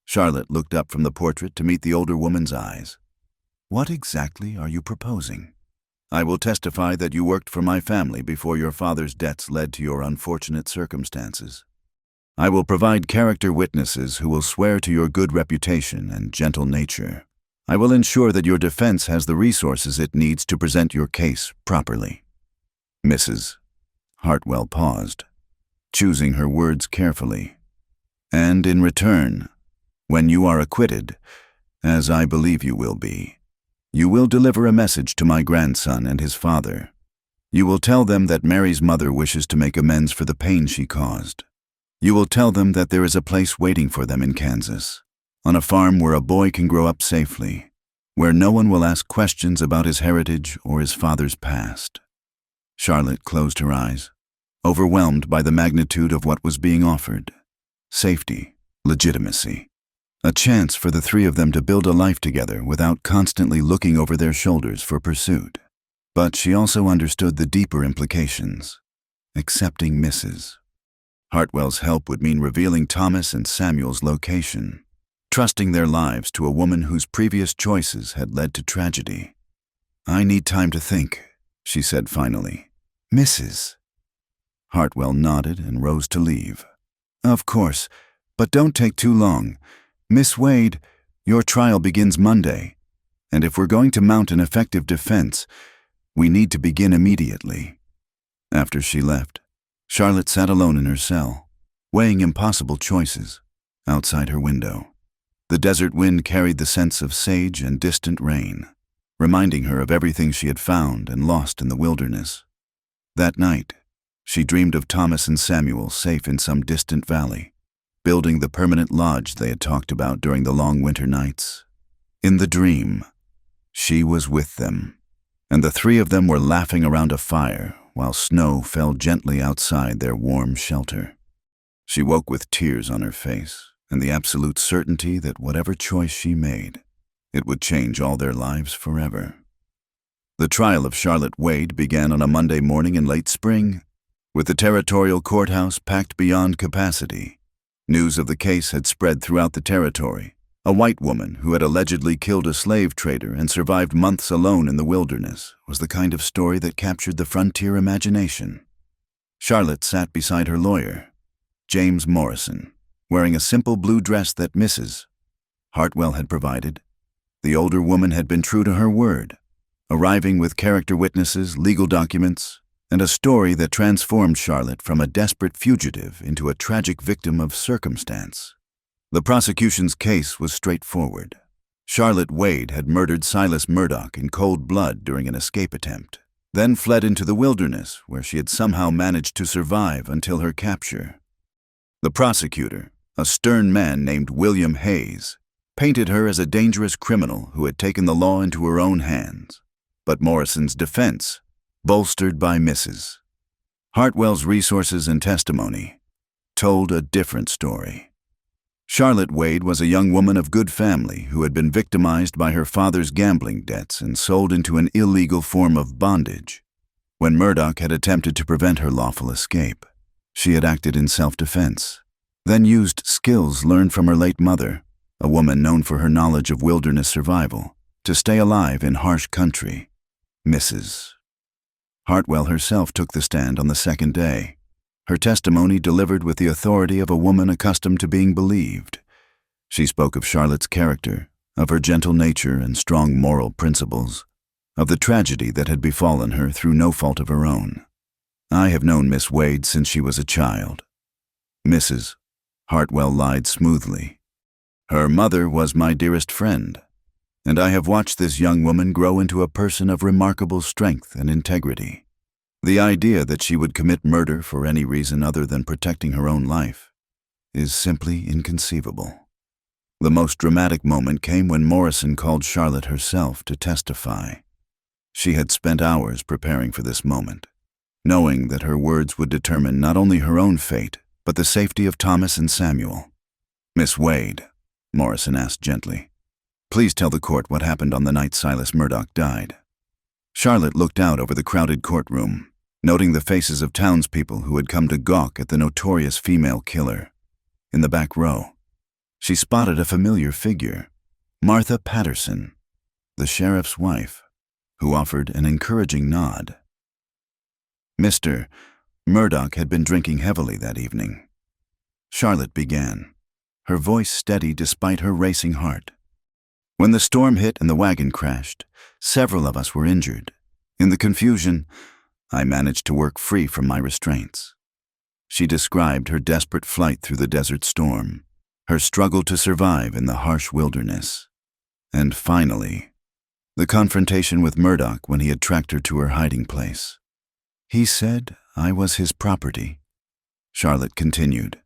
Charlotte looked up from the portrait to meet the older woman's eyes. "What exactly are you proposing?" "I will testify that you worked for my family before your father's debts led to your unfortunate circumstances. I will provide character witnesses who will swear to your good reputation and gentle nature. I will ensure that your defense has the resources it needs to present your case properly." Mrs. Hartwell paused, choosing her words carefully. "And in return, when you are acquitted, as I believe you will be, you will deliver a message to my grandson and his father. You will tell them that Mary's mother wishes to make amends for the pain she caused. You will tell them that there is a place waiting for them in Kansas, on a farm where a boy can grow up safely, where no one will ask questions about his heritage or his father's past." Charlotte closed her eyes, overwhelmed by the magnitude of what was being offered. Safety, legitimacy, a chance for the three of them to build a life together without constantly looking over their shoulders for pursuit. But she also understood the deeper implications. Accepting Mrs. Hartwell's help would mean revealing Thomas and Samuel's location, trusting their lives to a woman whose previous choices had led to tragedy. "I need time to think," she said finally. "Mrs. Hartwell nodded and rose to leave. "Of course, but don't take too long. Miss Wade, your trial begins Monday, and if we're going to mount an effective defense, we need to begin immediately." After she left, Charlotte sat alone in her cell, weighing impossible choices outside her window. The desert wind carried the scents of sage and distant rain, reminding her of everything she had found and lost in the wilderness. That night, she dreamed of Thomas and Samuel safe in some distant valley, building the permanent lodge they had talked about during the long winter nights. In the dream, she was with them, and the three of them were laughing around a fire while snow fell gently outside their warm shelter. She woke with tears on her face and the absolute certainty that whatever choice she made, it would change all their lives forever. The trial of Charlotte Wade began on a Monday morning in late spring, with the territorial courthouse packed beyond capacity. News of the case had spread throughout the territory. A white woman who had allegedly killed a slave trader and survived months alone in the wilderness was the kind of story that captured the frontier imagination. Charlotte sat beside her lawyer, James Morrison, wearing a simple blue dress that Mrs. Hartwell had provided. The older woman had been true to her word, arriving with character witnesses, legal documents, and a story that transformed Charlotte from a desperate fugitive into a tragic victim of circumstance. The prosecution's case was straightforward. Charlotte Wade had murdered Silas Murdoch in cold blood during an escape attempt, then fled into the wilderness where she had somehow managed to survive until her capture. The prosecutor, a stern man named William Hayes, painted her as a dangerous criminal who had taken the law into her own hands. But Morrison's defense, bolstered by Mrs. Hartwell's resources and testimony, told a different story. Charlotte Wade was a young woman of good family who had been victimized by her father's gambling debts and sold into an illegal form of bondage. When Murdoch had attempted to prevent her lawful escape, she had acted in self-defense, then used skills learned from her late mother, a woman known for her knowledge of wilderness survival, to stay alive in harsh country. Mrs. Hartwell herself took the stand on the second day, her testimony delivered with the authority of a woman accustomed to being believed. She spoke of Charlotte's character, of her gentle nature and strong moral principles, of the tragedy that had befallen her through no fault of her own. I have known Miss Wade since she was a child. Mrs. Hartwell lied smoothly. Her mother was my dearest friend, and I have watched this young woman grow into a person of remarkable strength and integrity. The idea that she would commit murder for any reason other than protecting her own life is simply inconceivable. The most dramatic moment came when Morrison called Charlotte herself to testify. She had spent hours preparing for this moment, knowing that her words would determine not only her own fate, but the safety of Thomas and Samuel. "Miss Wade," Morrison asked gently, "please tell the court what happened on the night Silas Murdoch died." Charlotte looked out over the crowded courtroom, noting the faces of townspeople who had come to gawk at the notorious female killer. In the back row, she spotted a familiar figure, Martha Patterson, the sheriff's wife, who offered an encouraging nod. Mr. Murdoch had been drinking heavily that evening. Charlotte began, her voice steady despite her racing heart. "When the storm hit and the wagon crashed, several of us were injured. In the confusion, I managed to work free from my restraints." She described her desperate flight through the desert storm, her struggle to survive in the harsh wilderness, and finally, the confrontation with Murdoch when he had tracked her to her hiding place. "He said I was his property," Charlotte continued,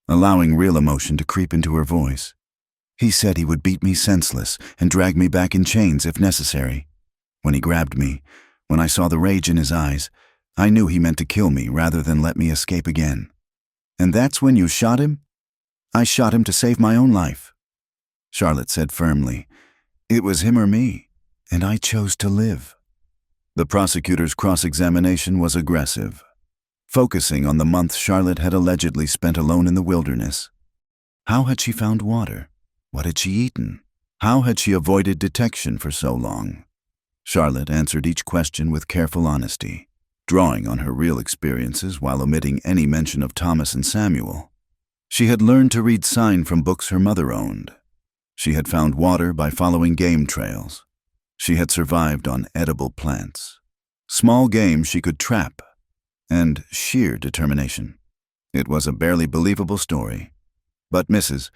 allowing real emotion to creep into her voice. "He said he would beat me senseless and drag me back in chains if necessary. When he grabbed me, when I saw the rage in his eyes, I knew he meant to kill me rather than let me escape again." "And that's when you shot him?" "I shot him to save my own life," Charlotte said firmly. "It was him or me, and I chose to live." The prosecutor's cross-examination was aggressive, focusing on the months Charlotte had allegedly spent alone in the wilderness. How had she found water? What had she eaten? How had she avoided detection for so long? Charlotte answered each question with careful honesty, drawing on her real experiences while omitting any mention of Thomas and Samuel. She had learned to read sign from books her mother owned. She had found water by following game trails. She had survived on edible plants, small game she could trap, and sheer determination. It was a barely believable story, but Mrs.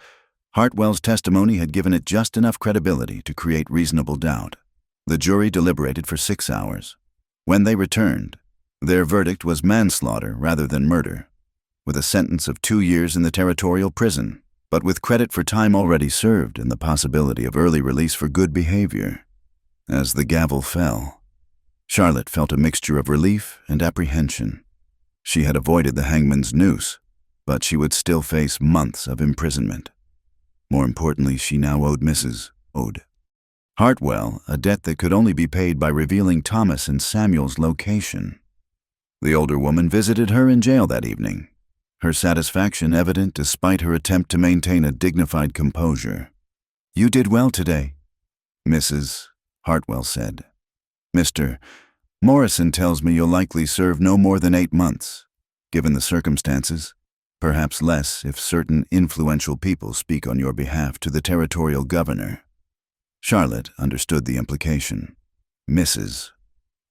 Hartwell's testimony had given it just enough credibility to create reasonable doubt. The jury deliberated for 6 hours. When they returned, their verdict was manslaughter rather than murder, with a sentence of 2 years in the territorial prison, but with credit for time already served and the possibility of early release for good behavior. As the gavel fell, Charlotte felt a mixture of relief and apprehension. She had avoided the hangman's noose, but she would still face months of imprisonment. More importantly, she now owed Mrs. Hartwell a debt that could only be paid by revealing Thomas and Samuel's location. The older woman visited her in jail that evening, her satisfaction evident despite her attempt to maintain a dignified composure. "You did well today," Mrs. Hartwell said. "Mr. Morrison tells me you'll likely serve no more than 8 months, given the circumstances, perhaps less if certain influential people speak on your behalf to the territorial governor." Charlotte understood the implication. Mrs.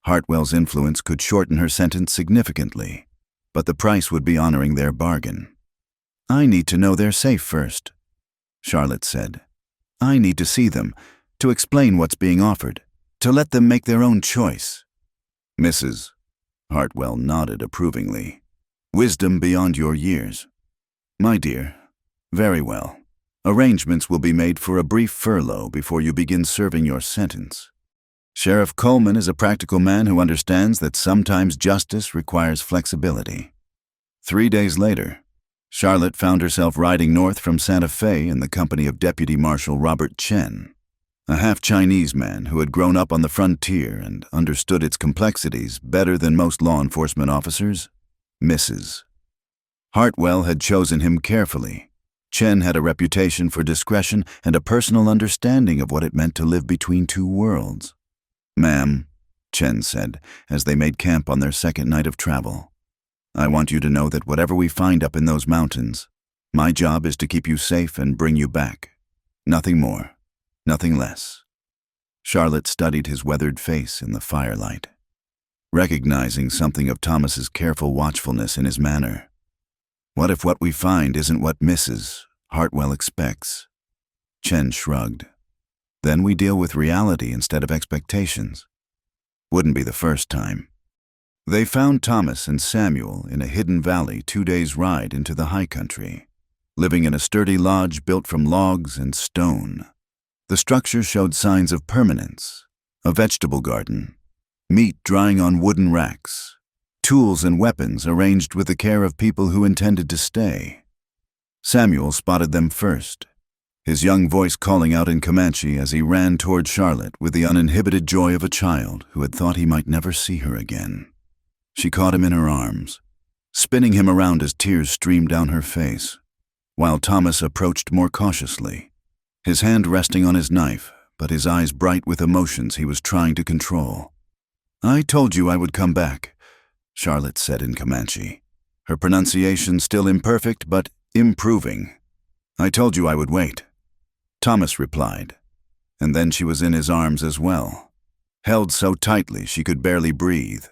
Hartwell's influence could shorten her sentence significantly, but the price would be honoring their bargain. "I need to know they're safe first," Charlotte said. "I need to see them, to explain what's being offered, to let them make their own choice." Mrs. Hartwell nodded approvingly. "Wisdom beyond your years. My dear, very well. Arrangements will be made for a brief furlough before you begin serving your sentence. Sheriff Coleman is a practical man who understands that sometimes justice requires flexibility." 3 days later, Charlotte found herself riding north from Santa Fe in the company of Deputy Marshal Robert Chen, a half-Chinese man who had grown up on the frontier and understood its complexities better than most law enforcement officers. Mrs. Hartwell had chosen him carefully. Chen had a reputation for discretion and a personal understanding of what it meant to live between two worlds. "Ma'am," Chen said, as they made camp on their second night of travel, "I want you to know that whatever we find up in those mountains, my job is to keep you safe and bring you back. Nothing more, nothing less." Charlotte studied his weathered face in the firelight, recognizing something of Thomas's careful watchfulness in his manner. What if what we find isn't what Mrs. Hartwell expects? Chen shrugged. Then we deal with reality instead of expectations. Wouldn't be the first time. They found Thomas and Samuel in a hidden valley 2 days' ride into the high country, living in a sturdy lodge built from logs and stone. The structure showed signs of permanence: a vegetable garden, meat drying on wooden racks, tools and weapons arranged with the care of people who intended to stay. Samuel spotted them first, his young voice calling out in Comanche as he ran toward Charlotte with the uninhibited joy of a child who had thought he might never see her again. She caught him in her arms, spinning him around as tears streamed down her face, while Thomas approached more cautiously, his hand resting on his knife, but his eyes bright with emotions he was trying to control. "I told you I would come back," Charlotte said in Comanche, her pronunciation still imperfect but improving. "I told you I would wait," Thomas replied, and then she was in his arms as well, held so tightly she could barely breathe.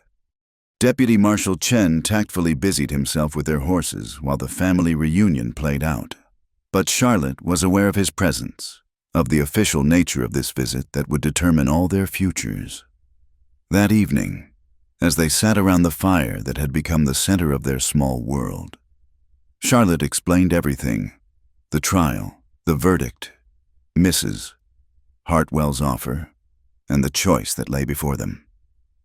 Deputy Marshal Chen tactfully busied himself with their horses while the family reunion played out. But Charlotte was aware of his presence, of the official nature of this visit that would determine all their futures. That evening, as they sat around the fire that had become the center of their small world, Charlotte explained everything: the trial, the verdict, Mrs. Hartwell's offer, and the choice that lay before them.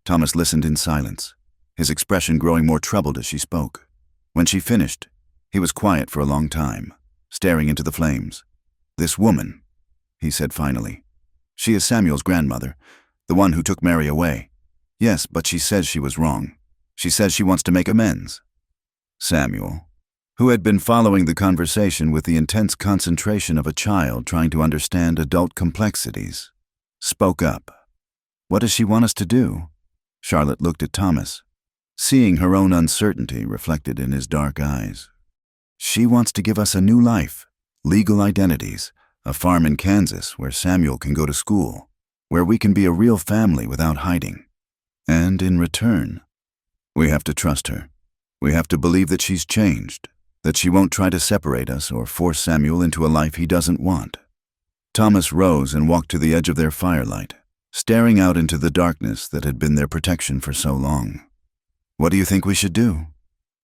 Thomas listened in silence, his expression growing more troubled as she spoke. When she finished, he was quiet for a long time, staring into the flames. "This woman," he said finally. "She is Samuel's grandmother, the one who took Mary away. Yes, but she says she was wrong. She says she wants to make amends." Samuel, who had been following the conversation with the intense concentration of a child trying to understand adult complexities, spoke up. "What does she want us to do?" Charlotte looked at Thomas, seeing her own uncertainty reflected in his dark eyes. "She wants to give us a new life, legal identities, a farm in Kansas where Samuel can go to school, where we can be a real family without hiding. And in return, we have to trust her. We have to believe that she's changed, that she won't try to separate us or force Samuel into a life he doesn't want." Thomas rose and walked to the edge of their firelight, staring out into the darkness that had been their protection for so long. "What do you think we should do?"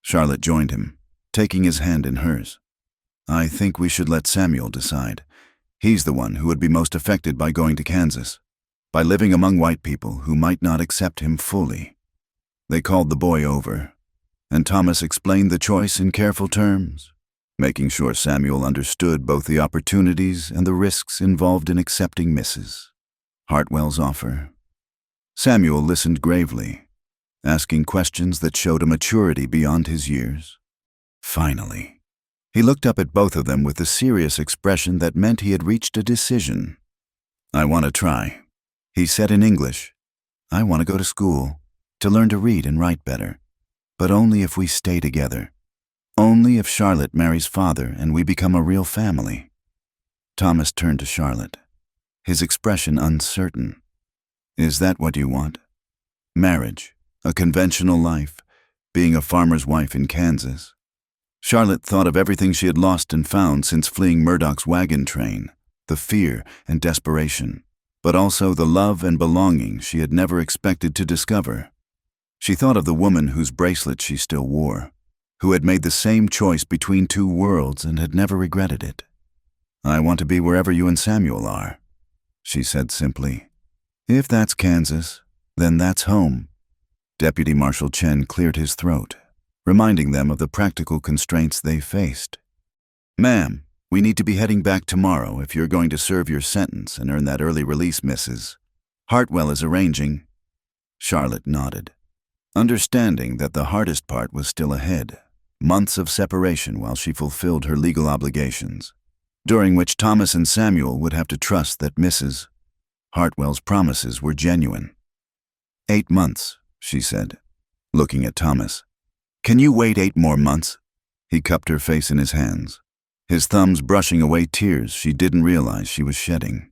Charlotte joined him, taking his hand in hers. "I think we should let Samuel decide. He's the one who would be most affected by going to Kansas, by living among white people who might not accept him fully." They called the boy over, and Thomas explained the choice in careful terms, making sure Samuel understood both the opportunities and the risks involved in accepting Mrs. Hartwell's offer. Samuel listened gravely, asking questions that showed a maturity beyond his years. Finally, he looked up at both of them with a serious expression that meant he had reached a decision. "I want to try," he said in English. "I want to go to school, to learn to read and write better, but only if we stay together. Only if Charlotte marries father and we become a real family." Thomas turned to Charlotte, his expression uncertain. "Is that what you want? Marriage, a conventional life, being a farmer's wife in Kansas?" Charlotte thought of everything she had lost and found since fleeing Murdoch's wagon train, the fear and desperation, but also the love and belonging she had never expected to discover. She thought of the woman whose bracelet she still wore, who had made the same choice between two worlds and had never regretted it. "I want to be wherever you and Samuel are," she said simply. "If that's Kansas, then that's home." Deputy Marshal Chen cleared his throat, reminding them of the practical constraints they faced. "Ma'am, we need to be heading back tomorrow if you're going to serve your sentence and earn that early release, Mrs. Hartwell is arranging." Charlotte nodded, understanding that the hardest part was still ahead, months of separation while she fulfilled her legal obligations, during which Thomas and Samuel would have to trust that Mrs. Hartwell's promises were genuine. 8 months, she said, looking at Thomas. "Can you wait 8 more months?" He cupped her face in his hands, his thumbs brushing away tears she didn't realize she was shedding.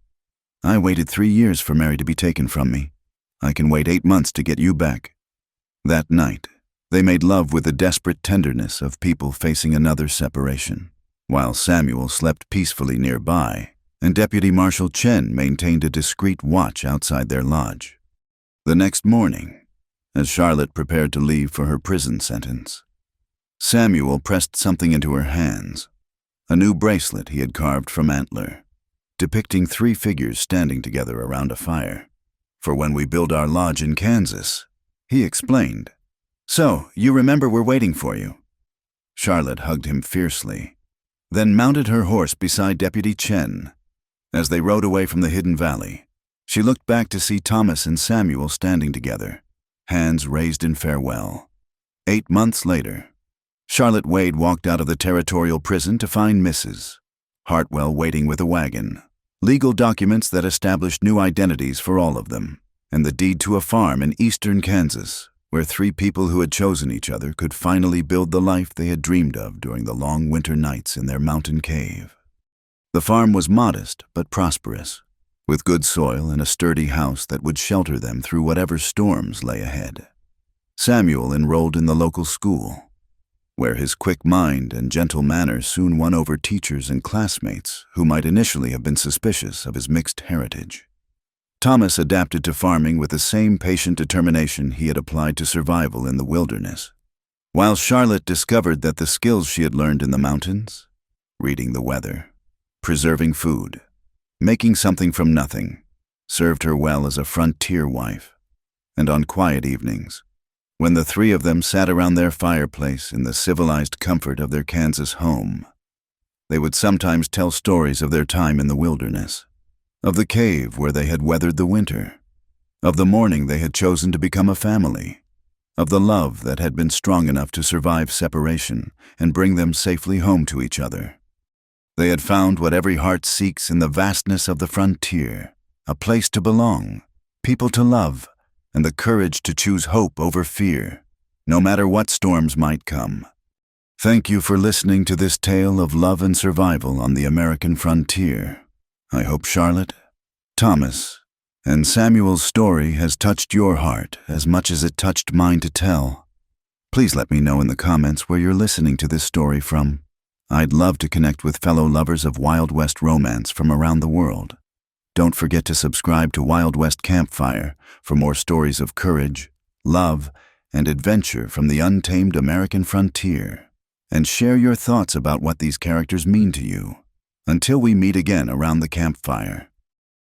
"I waited 3 years for Mary to be taken from me. I can wait 8 months to get you back." That night, they made love with the desperate tenderness of people facing another separation, while Samuel slept peacefully nearby, and Deputy Marshal Chen maintained a discreet watch outside their lodge. The next morning, as Charlotte prepared to leave for her prison sentence, Samuel pressed something into her hands, a new bracelet he had carved from antler, depicting 3 figures standing together around a fire. "For when we build our lodge in Kansas," he explained. "So, you remember we're waiting for you." Charlotte hugged him fiercely, then mounted her horse beside Deputy Chen. As they rode away from the hidden valley, she looked back to see Thomas and Samuel standing together, hands raised in farewell. 8 months later, Charlotte Wade walked out of the territorial prison to find Mrs. Hartwell waiting with a wagon, legal documents that established new identities for all of them, and the deed to a farm in eastern Kansas, where 3 people who had chosen each other could finally build the life they had dreamed of during the long winter nights in their mountain cave. The farm was modest but prosperous, with good soil and a sturdy house that would shelter them through whatever storms lay ahead. Samuel enrolled in the local school, where his quick mind and gentle manners soon won over teachers and classmates who might initially have been suspicious of his mixed heritage. Thomas adapted to farming with the same patient determination he had applied to survival in the wilderness, while Charlotte discovered that the skills she had learned in the mountains, reading the weather, preserving food, making something from nothing, served her well as a frontier wife. And on quiet evenings, when the 3 of them sat around their fireplace in the civilized comfort of their Kansas home, they would sometimes tell stories of their time in the wilderness, of the cave where they had weathered the winter, of the morning they had chosen to become a family, of the love that had been strong enough to survive separation and bring them safely home to each other. They had found what every heart seeks in the vastness of the frontier, a place to belong, people to love, and the courage to choose hope over fear, no matter what storms might come. Thank you for listening to this tale of love and survival on the American frontier. I hope Charlotte, Thomas, and Samuel's story has touched your heart as much as it touched mine to tell. Please let me know in the comments where you're listening to this story from. I'd love to connect with fellow lovers of Wild West romance from around the world. Don't forget to subscribe to Wild West Campfire for more stories of courage, love, and adventure from the untamed American frontier. And share your thoughts about what these characters mean to you. Until we meet again around the campfire.